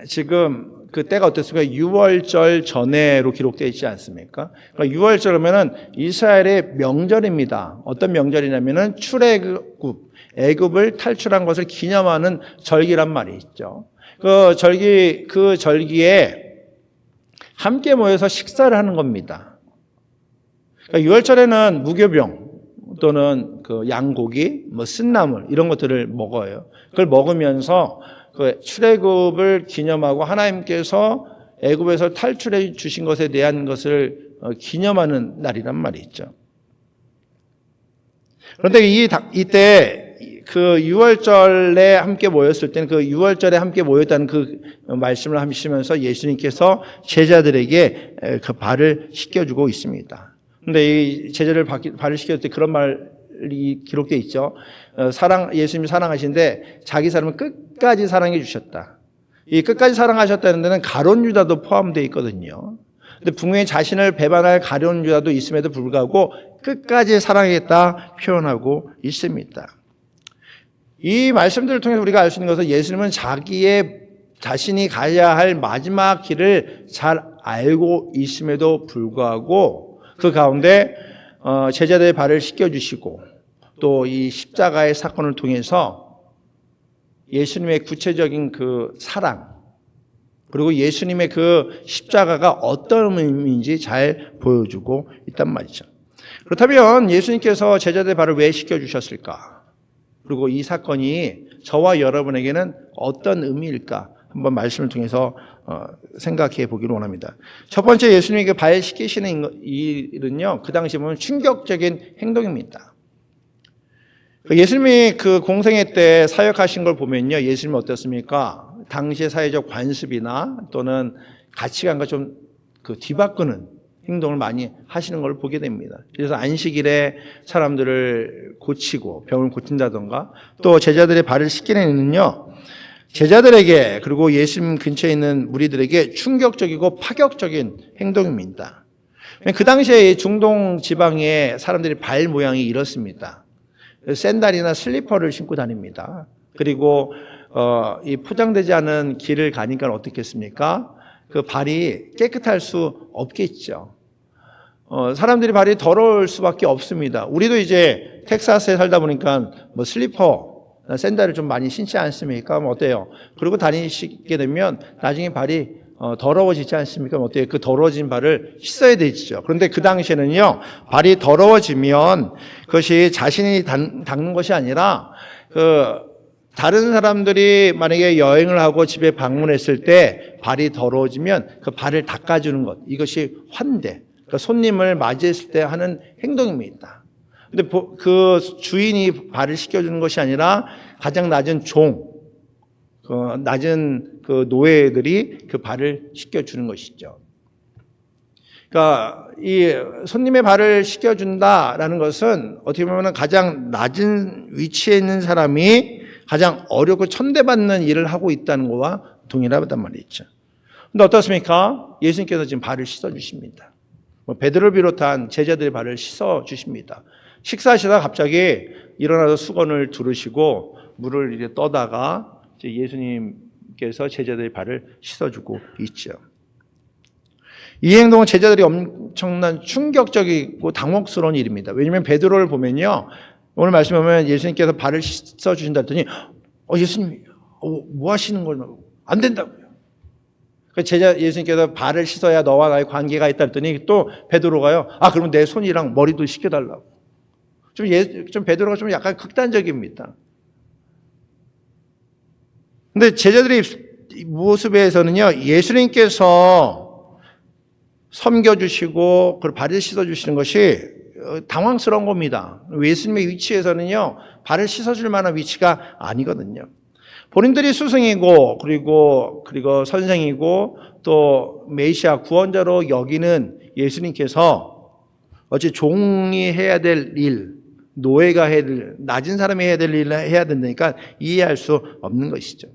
지금 그 때가 어땠습니까? 6월절 전에로 기록되어 있지 않습니까? 그러니까 6월절이면은 이스라엘의 명절입니다. 어떤 명절이냐면은 출애굽, 애굽을 탈출한 것을 기념하는 절기란 말이 있죠. 그 절기에 함께 모여서 식사를 하는 겁니다. 그러니까 6월절에는 무교병 또는 그 양고기, 뭐 쓴나물 이런 것들을 먹어요. 그걸 먹으면서 그 출애굽을 기념하고 하나님께서 애굽에서 탈출해 주신 것에 대한 것을 기념하는 날이란 말이 있죠. 그런데 이때 그 6월절에 함께 모였을 때는 그 6월절에 함께 모였다는 그 말씀을 하시면서 예수님께서 제자들에게 그 발을 씻겨주고 있습니다. 그런데 이 제자들 발을 씻겨줄 때 그런 말이 기록되어 있죠. 예수님이 사랑하신데 자기 사람을 끝까지 사랑해 주셨다. 이 끝까지 사랑하셨다는 데는 가룟 유다도 포함되어 있거든요. 근데 분명히 자신을 배반할 가룟 유다도 있음에도 불구하고 끝까지 사랑했다 표현하고 있습니다. 이 말씀들을 통해서 우리가 알 수 있는 것은 예수님은 자신이 가야 할 마지막 길을 잘 알고 있음에도 불구하고 그 가운데 제자들의 발을 씻겨주시고 또 이 십자가의 사건을 통해서 예수님의 구체적인 그 사랑 그리고 예수님의 그 십자가가 어떤 의미인지 잘 보여주고 있단 말이죠. 그렇다면 예수님께서 제자들의 발을 왜 씻겨주셨을까? 그리고 이 사건이 저와 여러분에게는 어떤 의미일까? 한번 말씀을 통해서 생각해 보기를 원합니다. 첫 번째 예수님에게 발 씻기시는 일은요, 그 당시에 보면 충격적인 행동입니다. 예수님이 그 공생애 때 사역하신 걸 보면요, 예수님은 어떻습니까? 당시의 사회적 관습이나 또는 가치관과 좀 그 뒤바꾸는 행동을 많이 하시는 걸 보게 됩니다. 그래서 안식일에 사람들을 고치고 병을 고친다던가 또 제자들의 발을 씻기는 일은요, 제자들에게 그리고 예수님 근처에 있는 무리들에게 충격적이고 파격적인 행동입니다. 그 당시에 중동 지방의 사람들의 발 모양이 이렇습니다. 샌들이나 슬리퍼를 신고 다닙니다. 그리고 이 포장되지 않은 길을 가니까 어떻겠습니까? 그 발이 깨끗할 수 없겠죠. 사람들이 발이 더러울 수밖에 없습니다. 우리도 이제 텍사스에 살다 보니까 뭐 슬리퍼, 샌들을 좀 많이 신지 않습니까? 그럼 어때요? 그리고 다니시게 되면 나중에 발이 더러워지지 않습니까? 어때요? 그 더러워진 발을 씻어야 되죠. 그런데 그 당시에는요, 발이 더러워지면 그것이 자신이 닦는 것이 아니라 다른 사람들이 만약에 여행을 하고 집에 방문했을 때 발이 더러워지면 그 발을 닦아주는 것, 이것이 환대, 그러니까 손님을 맞이했을 때 하는 행동입니다. 근데 그 주인이 발을 씻겨주는 것이 아니라 가장 낮은 낮은 그 노예들이 그 발을 씻겨주는 것이죠. 그러니까 이 손님의 발을 씻겨준다라는 것은 어떻게 보면 가장 낮은 위치에 있는 사람이 가장 어렵고 천대받는 일을 하고 있다는 것과 동일하단 말이죠. 근데 어떻습니까? 예수님께서 지금 발을 씻어주십니다. 베드로를 비롯한 제자들의 발을 씻어주십니다. 식사하시다가 갑자기 일어나서 수건을 두르시고 물을 이제 떠다가 예수님께서 제자들의 발을 씻어주고 있죠. 이 행동은 제자들이 엄청난 충격적이고 당혹스러운 일입니다. 왜냐하면 베드로를 보면요, 오늘 말씀에 보면 예수님께서 발을 씻어주신다 했더니 예수님 뭐 하시는 거예요? 안 된다고요. 예수님께서 발을 씻어야 너와 나의 관계가 있다 했더니 또 베드로가요, 그러면 내 손이랑 머리도 씻겨달라고. 좀 베드로가 좀 약간 극단적입니다. 근데 제자들의 모습에서는요, 예수님께서 섬겨주시고 그리고 발을 씻어주시는 것이 당황스러운 겁니다. 예수님의 위치에서는요, 발을 씻어줄 만한 위치가 아니거든요. 본인들이 스승이고 그리고 선생이고 또 메시아 구원자로 여기는 예수님께서 어찌 종이 해야 될 일, 노예가 해야 될, 낮은 사람이 해야 될 일을 해야 된다니까 이해할 수 없는 것이죠.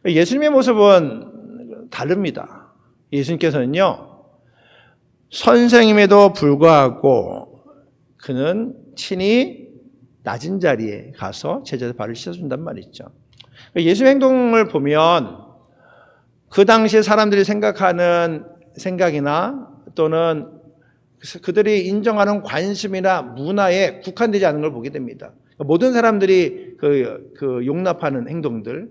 예수님의 모습은 다릅니다. 예수님께서는요, 선생임에도 불구하고 그는 친히 낮은 자리에 가서 제자들 발을 씻어준단 말이죠. 예수의 행동을 보면 그 당시에 사람들이 생각하는 생각이나 또는 그들이 인정하는 관심이나 문화에 국한되지 않은 걸 보게 됩니다. 모든 사람들이 그 용납하는 행동들,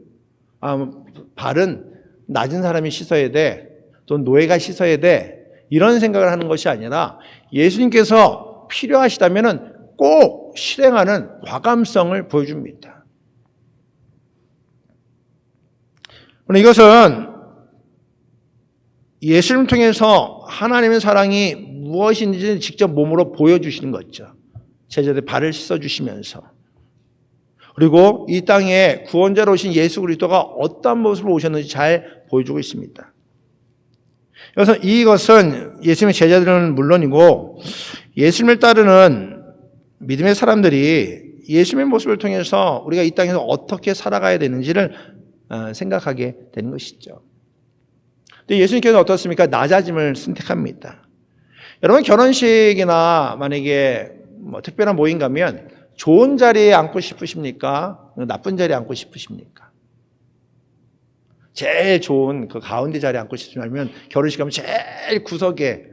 발은 낮은 사람이 씻어야 돼, 또 노예가 씻어야 돼, 이런 생각을 하는 것이 아니라 예수님께서 필요하시다면 꼭 실행하는 과감성을 보여줍니다. 이것은 예수님을 통해서 하나님의 사랑이 무엇인지 직접 몸으로 보여주시는 거죠. 제자들의 발을 씻어주시면서. 그리고 이 땅에 구원자로 오신 예수 그리스도가 어떤 모습으로 오셨는지 잘 보여주고 있습니다. 그래서 이것은 예수님의 제자들은 물론이고 예수님을 따르는 믿음의 사람들이 예수님의 모습을 통해서 우리가 이 땅에서 어떻게 살아가야 되는지를 생각하게 되는 것이죠. 근데 예수님께서는 어떻습니까? 낮아짐을 선택합니다. 여러분 결혼식이나 만약에 특별한 모임 가면 좋은 자리에 앉고 싶으십니까? 나쁜 자리에 앉고 싶으십니까? 제일 좋은 그 가운데 자리에 앉고 싶으면 결혼식 가면 제일 구석에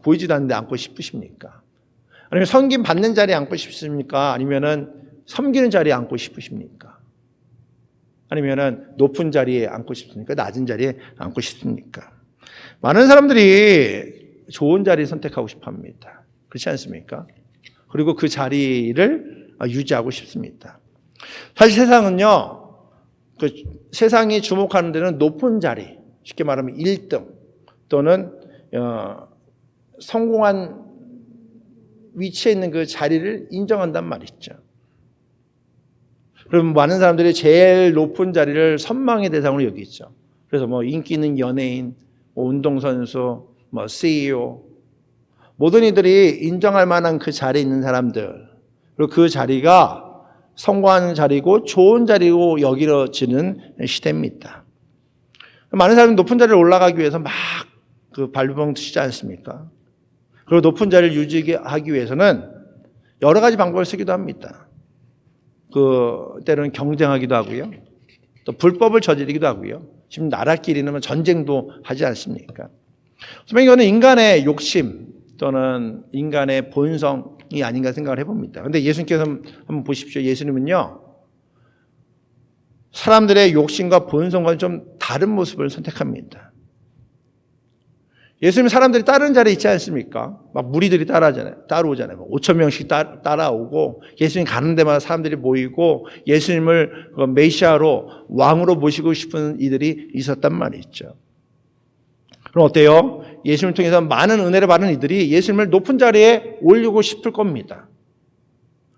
보이지도 않는데 앉고 싶으십니까? 아니면 섬김 받는 자리에 앉고 싶으십니까? 아니면은 섬기는 자리에 앉고 싶으십니까? 아니면은 높은 자리에 앉고 싶습니까? 낮은 자리에 앉고 싶습니까? 많은 사람들이 좋은 자리를 선택하고 싶어 합니다. 그렇지 않습니까? 그리고 그 자리를 유지하고 싶습니다. 사실 세상은요, 그 세상이 주목하는 데는 높은 자리, 쉽게 말하면 1등 또는 성공한 위치에 있는 그 자리를 인정한단 말이죠. 그럼 많은 사람들이 제일 높은 자리를 선망의 대상으로 여기죠. 그래서 인기 있는 연예인, 운동선수, CEO, 모든 이들이 인정할 만한 그 자리에 있는 사람들, 그리고 그 자리가 성공하는 자리고 좋은 자리고 여기러지는 시대입니다. 많은 사람이 높은 자리를 올라가기 위해서 막 그 발버둥 치지 않습니까? 그리고 높은 자리를 유지하기 위해서는 여러 가지 방법을 쓰기도 합니다. 때로는 경쟁하기도 하고요. 또 불법을 저지르기도 하고요. 지금 나라끼리는 전쟁도 하지 않습니까? 이거는 인간의 욕심 또는 인간의 본성이 아닌가 생각을 해봅니다. 그런데 예수님께서 한번 보십시오. 예수님은요, 사람들의 욕심과 본성과는 좀 다른 모습을 선택합니다. 예수님 사람들이 따르는 자리에 있지 않습니까? 막 무리들이 따라오잖아요. 5천 명씩 따라오고 예수님 가는 데마다 사람들이 모이고 예수님을 메시아로 왕으로 모시고 싶은 이들이 있었단 말이죠. 그럼 어때요? 예수님을 통해서 많은 은혜를 받은 이들이 예수님을 높은 자리에 올리고 싶을 겁니다.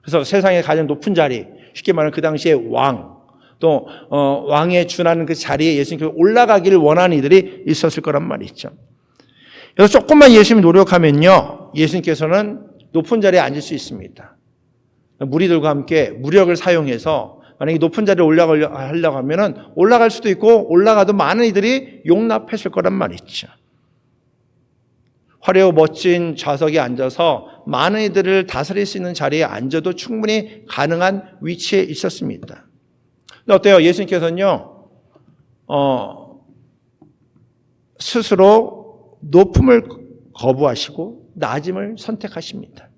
그래서 세상의 가장 높은 자리, 쉽게 말하면 그 당시에 왕, 또 왕에 준하는 그 자리에 예수님께서 올라가기를 원하는 이들이 있었을 거란 말이죠. 그래서 조금만 예수님이 노력하면요, 예수님께서는 높은 자리에 앉을 수 있습니다. 무리들과 함께 무력을 사용해서 만약에 높은 자리에 올라가려고 하면은 올라갈 수도 있고 올라가도 많은 이들이 용납했을 거란 말이죠. 화려하고 멋진 좌석에 앉아서 많은 이들을 다스릴 수 있는 자리에 앉아도 충분히 가능한 위치에 있었습니다. 근데 어때요? 예수님께서는요, 스스로 높음을 거부하시고 낮음을 선택하십니다.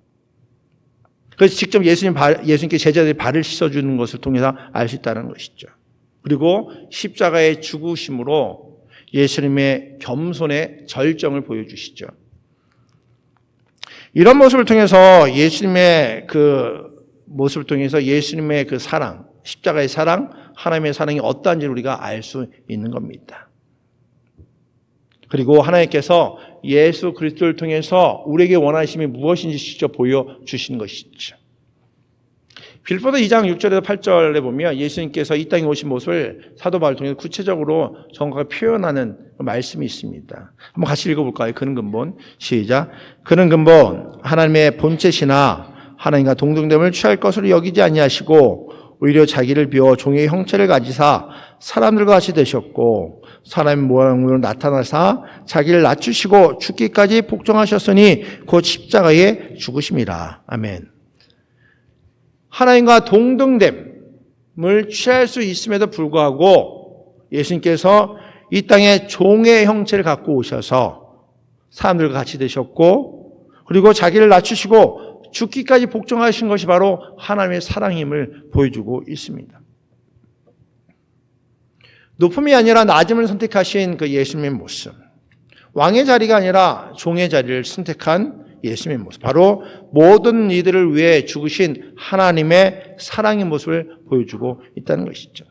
그래서 직접 예수님께 제자들이 발을 씻어주는 것을 통해서 알 수 있다는 것이죠. 그리고 십자가의 죽으심으로 예수님의 겸손의 절정을 보여주시죠. 이런 모습을 통해서 예수님의 그 사랑, 십자가의 사랑, 하나님의 사랑이 어떠한지를 우리가 알 수 있는 겁니다. 그리고 하나님께서 예수 그리스도를 통해서 우리에게 원하심이 무엇인지 직접 보여주신 것이죠. 빌립보서 2장 6절에서 8절에 보면 예수님께서 이 땅에 오신 모습을 사도 바울을 통해서 구체적으로 정확하게 표현하는 말씀이 있습니다. 한번 같이 읽어볼까요? 그는 근본, 시작. 그는 근본 하나님의 본체시나 하나님과 동등됨을 취할 것으로 여기지 아니하시고 오히려 자기를 비워 종의 형체를 가지사 사람들과 같이 되셨고 사람의 모양으로 나타나사 자기를 낮추시고 죽기까지 복종하셨으니 곧 십자가에 죽으심이라. 아멘. 하나님과 동등됨을 취할 수 있음에도 불구하고 예수님께서 이 땅에 종의 형체를 갖고 오셔서 사람들과 같이 되셨고 그리고 자기를 낮추시고 죽기까지 복종하신 것이 바로 하나님의 사랑임을 보여주고 있습니다. 높음이 아니라 낮음을 선택하신 그 예수님의 모습, 왕의 자리가 아니라 종의 자리를 선택한 예수님의 모습, 바로 모든 이들을 위해 죽으신 하나님의 사랑의 모습을 보여주고 있다는 것이죠.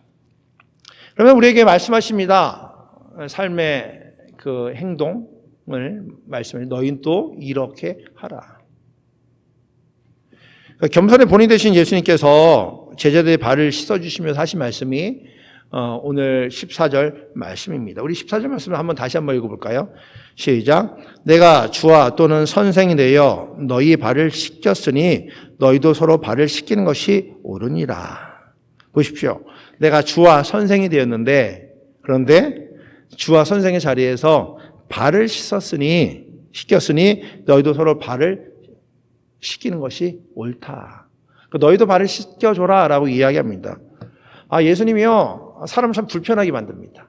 그러면 우리에게 말씀하십니다. 삶의 그 행동을 말씀해 너희는 또 이렇게 하라. 겸손의 본이 되신 예수님께서 제자들의 발을 씻어주시면서 하신 말씀이 오늘 14절 말씀입니다. 우리 14절 말씀을 다시 한번 읽어볼까요? 시작. 내가 주와 또는 선생이 되어 너희 발을 씻겼으니 너희도 서로 발을 씻기는 것이 옳으니라. 보십시오. 내가 주와 선생이 되었는데 그런데 주와 선생의 자리에서 발을 씻겼으니 너희도 서로 발을 씻기는 것이 옳다. 너희도 발을 씻겨줘라 라고 이야기합니다. 예수님이요 사람을 참 불편하게 만듭니다.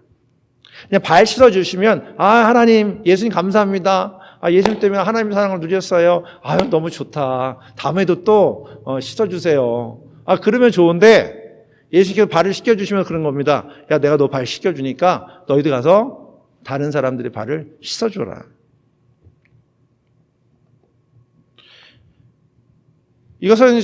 그냥 발 씻어주시면 하나님 예수님 감사합니다. 예수님 때문에 하나님의 사랑을 누렸어요. 너무 좋다. 다음에도 또 씻어주세요. 그러면 좋은데 예수님께서 발을 씻겨주시면 그런 겁니다. 야 내가 너 발 씻겨주니까 너희들 가서 다른 사람들의 발을 씻어줘라. 이것은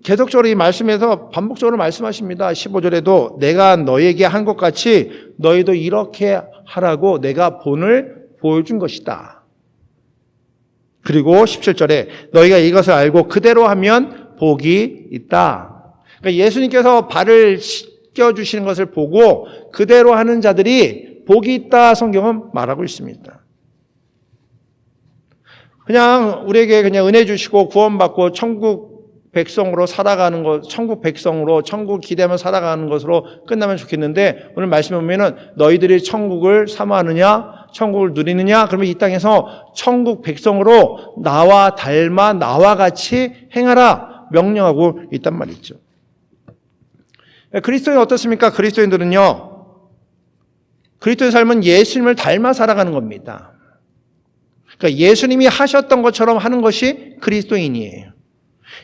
계속적으로 이 말씀에서 반복적으로 말씀하십니다. 15절에도 내가 너에게 한 것 같이 너희도 이렇게 하라고 내가 본을 보여준 것이다. 그리고 17절에 너희가 이것을 알고 그대로 하면 복이 있다. 그러니까 예수님께서 발을 씻겨주시는 것을 보고 그대로 하는 자들이 복이 있다 성경은 말하고 있습니다. 그냥 우리에게 그냥 은혜 주시고 구원받고 천국 백성으로 살아가는 것, 천국 백성으로 천국 기대하며 살아가는 것으로 끝나면 좋겠는데 오늘 말씀에 보면은 너희들이 천국을 사모하느냐, 천국을 누리느냐, 그러면 이 땅에서 천국 백성으로 나와 닮아 나와 같이 행하라 명령하고 있단 말이죠. 그리스도인 어떻습니까? 그리스도인들은요, 그리스도의 삶은 예수님을 닮아 살아가는 겁니다. 그러니까 예수님이 하셨던 것처럼 하는 것이 그리스도인이에요.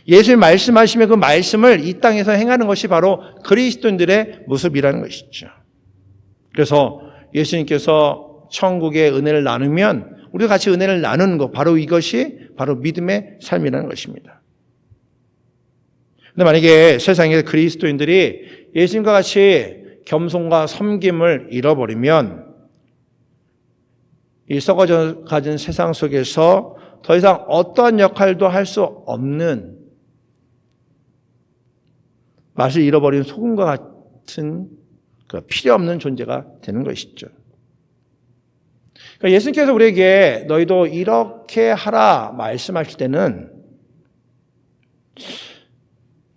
예수님 말씀하시면 그 말씀을 이 땅에서 행하는 것이 바로 그리스도인들의 모습이라는 것이죠. 그래서 예수님께서 천국의 은혜를 나누면 우리가 같이 은혜를 나누는 것, 바로 이것이 바로 믿음의 삶이라는 것입니다. 근데 만약에 세상에 그리스도인들이 예수님과 같이 겸손과 섬김을 잃어버리면 이 썩어가진 세상 속에서 더 이상 어떠한 역할도 할 수 없는 맛을 잃어버린 소금과 같은 필요 없는 존재가 되는 것이죠. 그러니까 예수님께서 우리에게 너희도 이렇게 하라 말씀하실 때는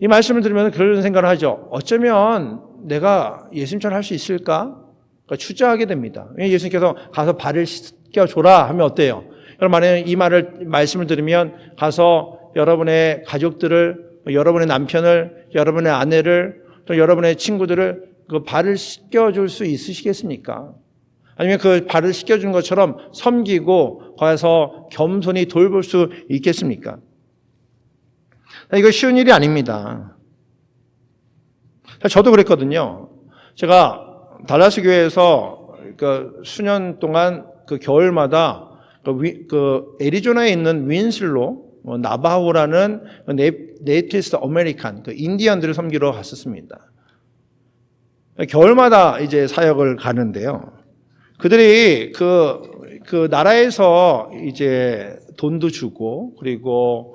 이 말씀을 들으면 그런 생각을 하죠. 어쩌면 내가 예수님처럼 할 수 있을까? 그러니까 추저하게 됩니다. 예수님께서 가서 발을 씻겨줘라 하면 어때요? 여러분 만약에 이 말씀을 들으면 가서 여러분의 가족들을, 여러분의 남편을, 여러분의 아내를, 또 여러분의 친구들을 그 발을 씻겨줄 수 있으시겠습니까? 아니면 그 발을 씻겨주는 것처럼 섬기고 가서 겸손히 돌볼 수 있겠습니까? 이거 쉬운 일이 아닙니다. 저도 그랬거든요. 제가 달라스 교회에서 수년 동안 그 겨울마다 그 애리조나에 있는 윈슬로 나바호라는 네이티브 아메리칸 그 인디언들을 섬기러 갔었습니다. 겨울마다 이제 사역을 가는데요. 그들이 그 나라에서 이제 돈도 주고 그리고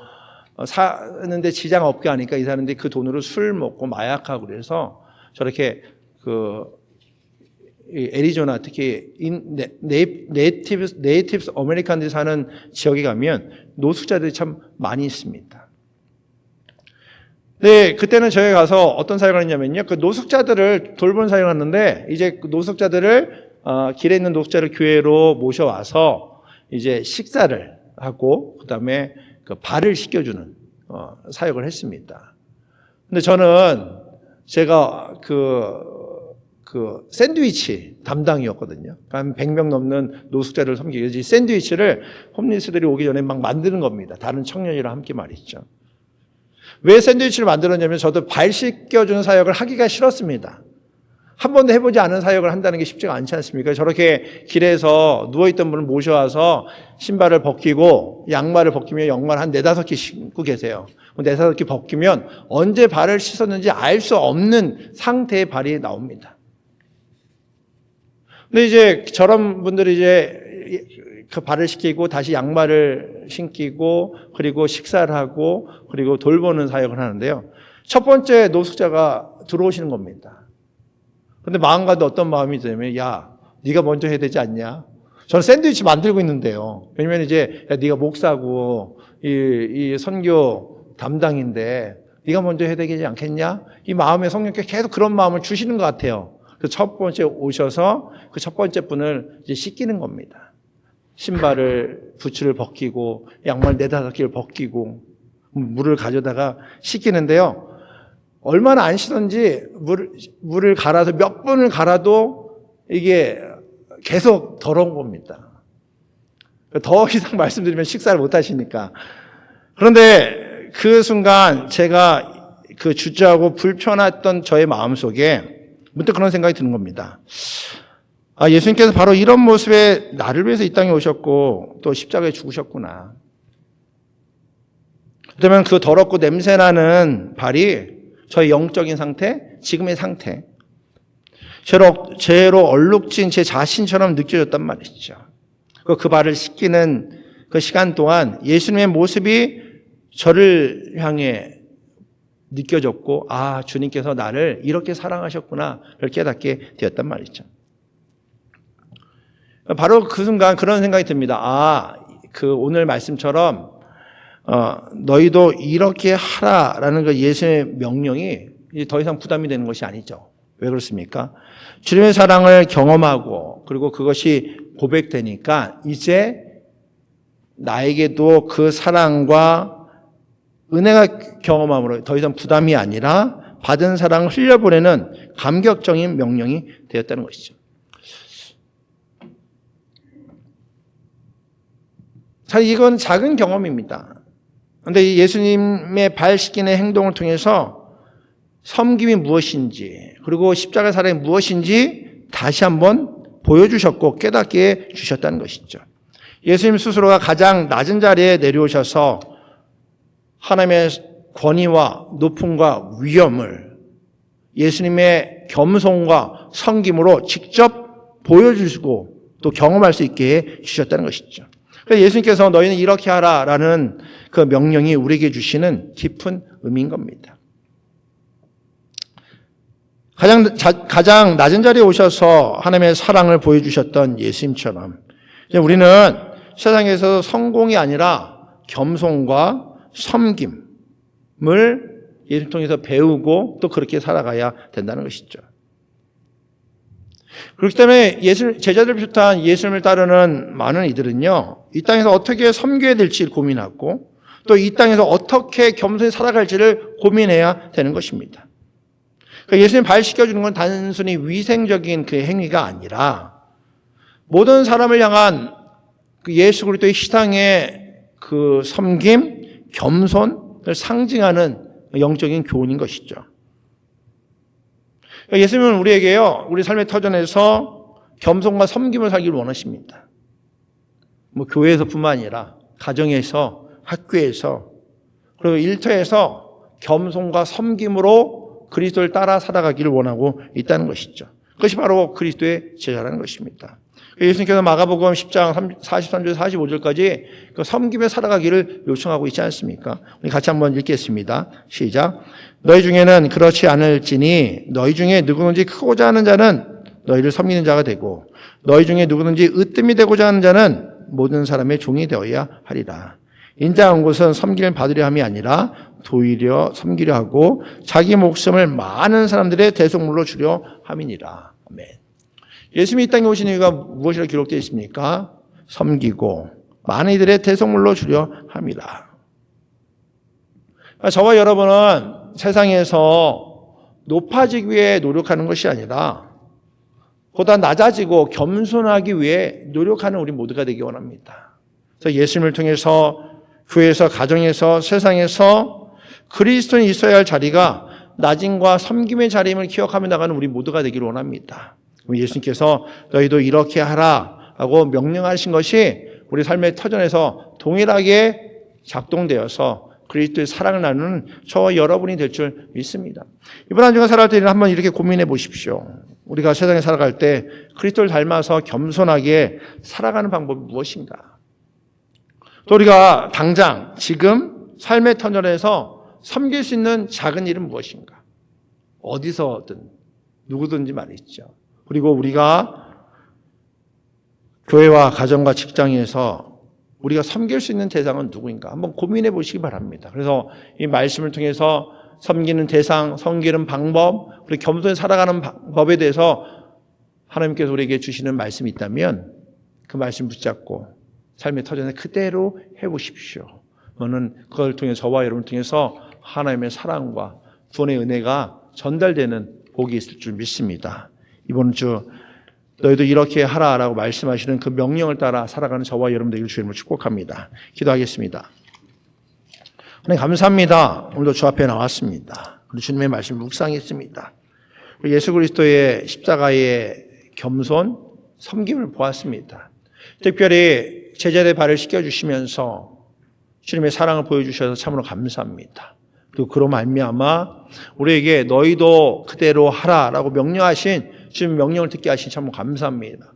사는데 지장 없게 하니까 이 사람들이 그 돈으로 술 먹고 마약하고 그래서 저렇게 애리조나 특히 네이티브 아메리칸들이 사는 지역에 가면 노숙자들이 참 많이 있습니다. 네, 그때는 저희 가서 어떤 사역을 했냐면요. 그 노숙자들을 돌본 사역을 했는데 이제 그 노숙자들을 길에 있는 노숙자를 교회로 모셔와서 이제 식사를 하고 그다음에 그 발을 씻겨주는 사역을 했습니다. 근데 저는 제가 그 샌드위치 담당이었거든요. 한 100명 넘는 노숙자를 섬기기 위해서 샌드위치를 홈리스들이 오기 전에 막 만드는 겁니다. 다른 청년이랑 함께 말이죠. 왜 샌드위치를 만들었냐면 저도 발 씻겨주는 사역을 하기가 싫었습니다. 한 번도 해보지 않은 사역을 한다는 게 쉽지가 않지 않습니까? 저렇게 길에서 누워있던 분을 모셔와서 신발을 벗기고 양말을 벗기면 양말 한 4-5개 신고 계세요. 4-5개 벗기면 언제 발을 씻었는지 알 수 없는 상태의 발이 나옵니다. 근데 이제 저런 분들이 이제 그 발을 씻기고 다시 양말을 신기고 그리고 식사를 하고 그리고 돌보는 사역을 하는데요. 첫 번째 노숙자가 들어오시는 겁니다. 근데 마음가도 어떤 마음이 들면 야, 네가 먼저 해야 되지 않냐? 저는 샌드위치 만들고 있는데요. 왜냐면 이제 야, 네가 목사고 이 선교 담당인데 네가 먼저 해야 되지 않겠냐? 이 마음에 성령께서 계속 그런 마음을 주시는 것 같아요. 그 첫 번째 오셔서 그 첫 번째 분을 이제 씻기는 겁니다. 신발을 부츠를 벗기고 양말 4-5개를 벗기고 물을 가져다가 씻기는데요. 얼마나 안 씻었는지 물을 갈아서 몇 분을 갈아도 이게 계속 더러운 겁니다. 더 이상 말씀드리면 식사를 못 하시니까. 그런데 그 순간 제가 그 주저하고 불편했던 저의 마음속에 문득 그런 생각이 드는 겁니다. 아, 예수님께서 바로 이런 모습에 나를 위해서 이 땅에 오셨고 또 십자가에 죽으셨구나. 그러면 그 더럽고 냄새나는 발이 저의 영적인 상태, 지금의 상태, 죄로 얼룩진 제 자신처럼 느껴졌단 말이죠. 그 발을 씻기는 그 시간 동안 예수님의 모습이 저를 향해 느껴졌고, 아, 주님께서 나를 이렇게 사랑하셨구나를 깨닫게 되었단 말이죠. 바로 그 순간 그런 생각이 듭니다. 아, 그 오늘 말씀처럼 너희도 이렇게 하라라는 그 예수의 명령이 이제 더 이상 부담이 되는 것이 아니죠. 왜 그렇습니까? 주님의 사랑을 경험하고 그리고 그것이 고백되니까 이제 나에게도 그 사랑과 은혜가 경험함으로 더 이상 부담이 아니라 받은 사랑을 흘려보내는 감격적인 명령이 되었다는 것이죠. 사실 이건 작은 경험입니다. 그런데 이 예수님의 발 씻기는 행동을 통해서 섬김이 무엇인지 그리고 십자가 사랑이 무엇인지 다시 한번 보여주셨고 깨닫게 주셨다는 것이죠. 예수님 스스로가 가장 낮은 자리에 내려오셔서 하나님의 권위와 높음과 위엄을 예수님의 겸손과 섬김으로 직접 보여주시고 또 경험할 수 있게 주셨다는 것이죠. 그래서 예수님께서 너희는 이렇게 하라라는 그 명령이 우리에게 주시는 깊은 의미인 겁니다. 가장 낮은 자리에 오셔서 하나님의 사랑을 보여주셨던 예수님처럼 우리는 세상에서 성공이 아니라 겸손과 섬김을 예수님 통해서 배우고 또 그렇게 살아가야 된다는 것이죠. 그렇기 때문에 제자들 비롯한 예수님을 따르는 많은 이들은요, 이 땅에서 어떻게 섬겨야 될지 고민하고 또 이 땅에서 어떻게 겸손히 살아갈지를 고민해야 되는 것입니다. 그러니까 예수님 발 씻겨주는 건 단순히 위생적인 그 행위가 아니라 모든 사람을 향한 그 예수 그리스도의 희생의 그 섬김, 겸손을 상징하는 영적인 교훈인 것이죠. 예수님은 우리에게요, 우리 삶의 터전에서 겸손과 섬김을 살기를 원하십니다. 교회에서뿐만 아니라 가정에서, 학교에서, 그리고 일터에서 겸손과 섬김으로 그리스도를 따라 살아가기를 원하고 있다는 것이죠. 그것이 바로 그리스도의 제자라는 것입니다. 예수님께서 마가복음 10장 43절 45절까지 그 섬김에 살아가기를 요청하고 있지 않습니까? 우리 같이 한번 읽겠습니다. 시작. 너희 중에는 그렇지 않을지니 너희 중에 누구든지 크고자 하는 자는 너희를 섬기는 자가 되고 너희 중에 누구든지 으뜸이 되고자 하는 자는 모든 사람의 종이 되어야 하리라. 인자 온 것은 섬기를 받으려 함이 아니라 도리어 섬기려 하고 자기 목숨을 많은 사람들의 대속물로 주려 함이니라. 아멘. 예수님이 이 땅에 오신 이유가 무엇이라 기록되어 있습니까? 섬기고 많은 이들의 대속물로 주려 함이라. 저와 여러분은 세상에서 높아지기 위해 노력하는 것이 아니라 보다 낮아지고 겸손하기 위해 노력하는 우리 모두가 되기 원합니다. 그래서 예수님을 통해서 교회에서, 가정에서, 세상에서 그리스도인이 있어야 할 자리가 낮음과 섬김의 자리임을 기억하며 나가는 우리 모두가 되기를 원합니다. 예수님께서 너희도 이렇게 하라 하고 명령하신 것이 우리 삶의 터전에서 동일하게 작동되어서 그리스도의 사랑을 나누는 저와 여러분이 될 줄 믿습니다. 이번 한 주간 살아갈 때는 한번 이렇게 고민해 보십시오. 우리가 세상에 살아갈 때 그리스도를 닮아서 겸손하게 살아가는 방법이 무엇인가? 또 우리가 당장 지금 삶의 터전에서 섬길 수 있는 작은 일은 무엇인가? 어디서든 누구든지 말이죠. 그리고 우리가 교회와 가정과 직장에서 우리가 섬길 수 있는 대상은 누구인가? 한번 고민해 보시기 바랍니다. 그래서 이 말씀을 통해서 섬기는 대상, 섬기는 방법, 그리고 겸손히 살아가는 법에 대해서 하나님께서 우리에게 주시는 말씀이 있다면 그 말씀 붙잡고 삶의 터전에 그대로 해보십시오. 저는 그걸 통해 저와 여러분을 통해서 하나님의 사랑과 구원의 은혜가 전달되는 복이 있을 줄 믿습니다. 이번 주 너희도 이렇게 하라라고 말씀하시는 그 명령을 따라 살아가는 저와 여러분 되기를 주님을 축복합니다. 기도하겠습니다. 하나님 감사합니다. 오늘도 주 앞에 나왔습니다. 우리 주님의 말씀을 묵상했습니다. 예수 그리스도의 십자가의 겸손, 섬김을 보았습니다. 특별히 제자들의 발을 씻겨주시면서 주님의 사랑을 보여주셔서 참으로 감사합니다. 그리고 그로 말미암아 우리에게 너희도 그대로 하라라고 명령하신 주님의 명령을 듣게 하신 참 감사합니다.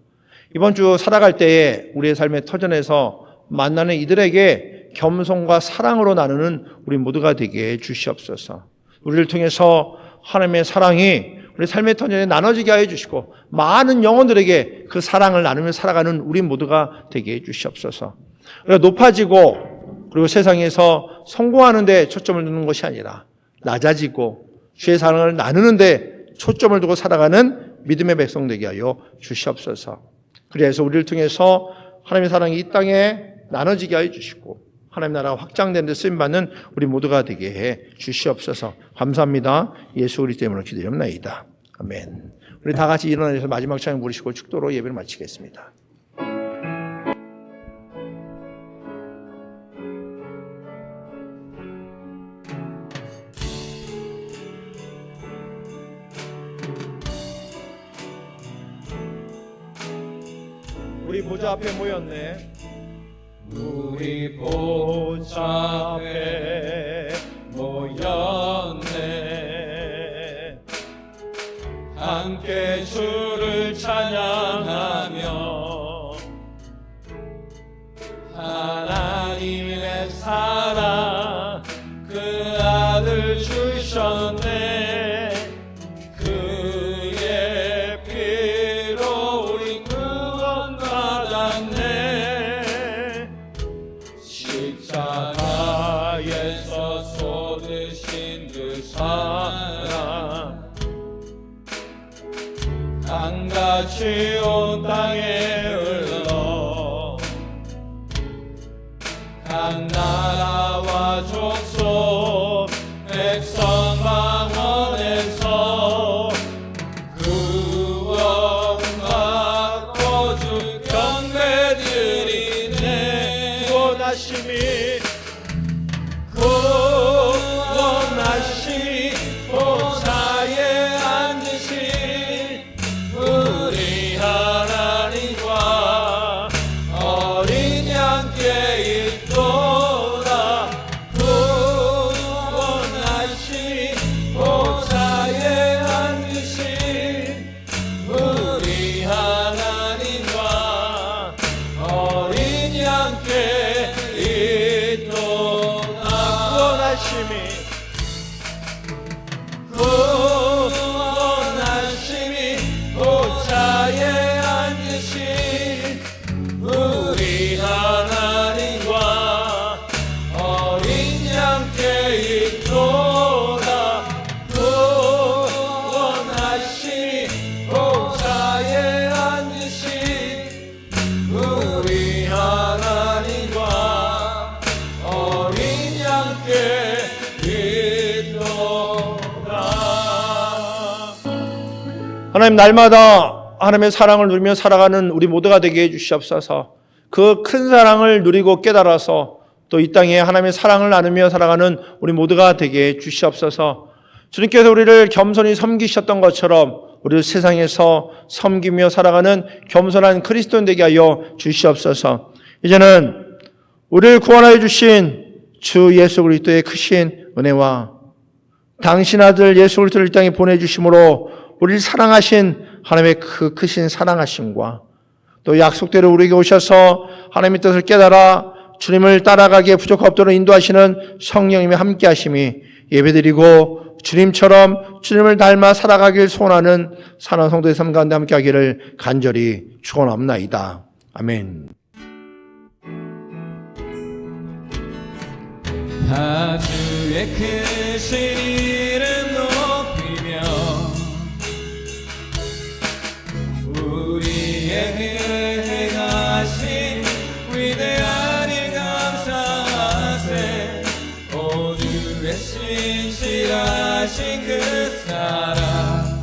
이번 주 살아갈 때에 우리의 삶의 터전에서 만나는 이들에게 겸손과 사랑으로 나누는 우리 모두가 되게 해 주시옵소서. 우리를 통해서 하나님의 사랑이 우리 삶의 터전에 나눠지게 하여 주시고 많은 영혼들에게 그 사랑을 나누며 살아가는 우리 모두가 되게 해 주시옵소서. 우리가 높아지고 그리고 세상에서 성공하는 데 초점을 두는 것이 아니라 낮아지고 주의 사랑을 나누는 데 초점을 두고 살아가는 믿음의 백성 되게 하여 주시옵소서. 그래서 우리를 통해서 하나님의 사랑이 이 땅에 나눠지게 하여 주시고 하나님 나라가 확장되는 데 쓰임받는 우리 모두가 되게 해 주시옵소서. 감사합니다. 예수 그리스도 이름으로 기도드립니다. 아멘. 우리 다 같이 일어나셔서 마지막 찬양 부르시고 축도로 예배를 마치겠습니다. 우리 보좌 앞에 모였네. 우리 보좌 앞에 모였네. 함께 주를 찬양하며 하나님의 사랑 그 아들 주셨네. 그의 피로 우리 구원받았네. 십자가에서 쏟으신 그 사랑 강같이 온 땅에 흘러 각 나라와 족속 백성 방언에서 구원받고 주 경배드리네. 구원하심이 보좌에 앉으신 우리 하나님과 어린 양께 있도다. 구원하심이 보좌에 앉으신 우리 하나님과 어린 양께 있도다. 하나님 날마다 하나님의 사랑을 누리며 살아가는 우리 모두가 되게 해주시옵소서. 그 큰 사랑을 누리고 깨달아서 또 이 땅에 하나님의 사랑을 나누며 살아가는 우리 모두가 되게 해주시옵소서. 주님께서 우리를 겸손히 섬기셨던 것처럼 우리를 세상에서 섬기며 살아가는 겸손한 그리스도인 되게 하여 주시옵소서. 이제는 우리를 구원하여 주신 주 예수 그리스도의 크신 은혜와 당신 아들 예수 그리스도를 이 땅에 보내주심으로 우리를 사랑하신 하나님의 그 크신 사랑하심과 또 약속대로 우리에게 오셔서 하나님의 뜻을 깨달아 주님을 따라가기에 부족하도록 인도하시는 성령님의 함께하심이 예배드리고 주님처럼 주님을 닮아 살아가길 소원하는 사랑하는 성도의 삶 가운데 함께하기를 간절히 축원합나이다. 아멘. 다 주의 크신 이름 높이며 우리에게 행하신 위대한 일 감사하세. 오 주의 신실하신 그 사랑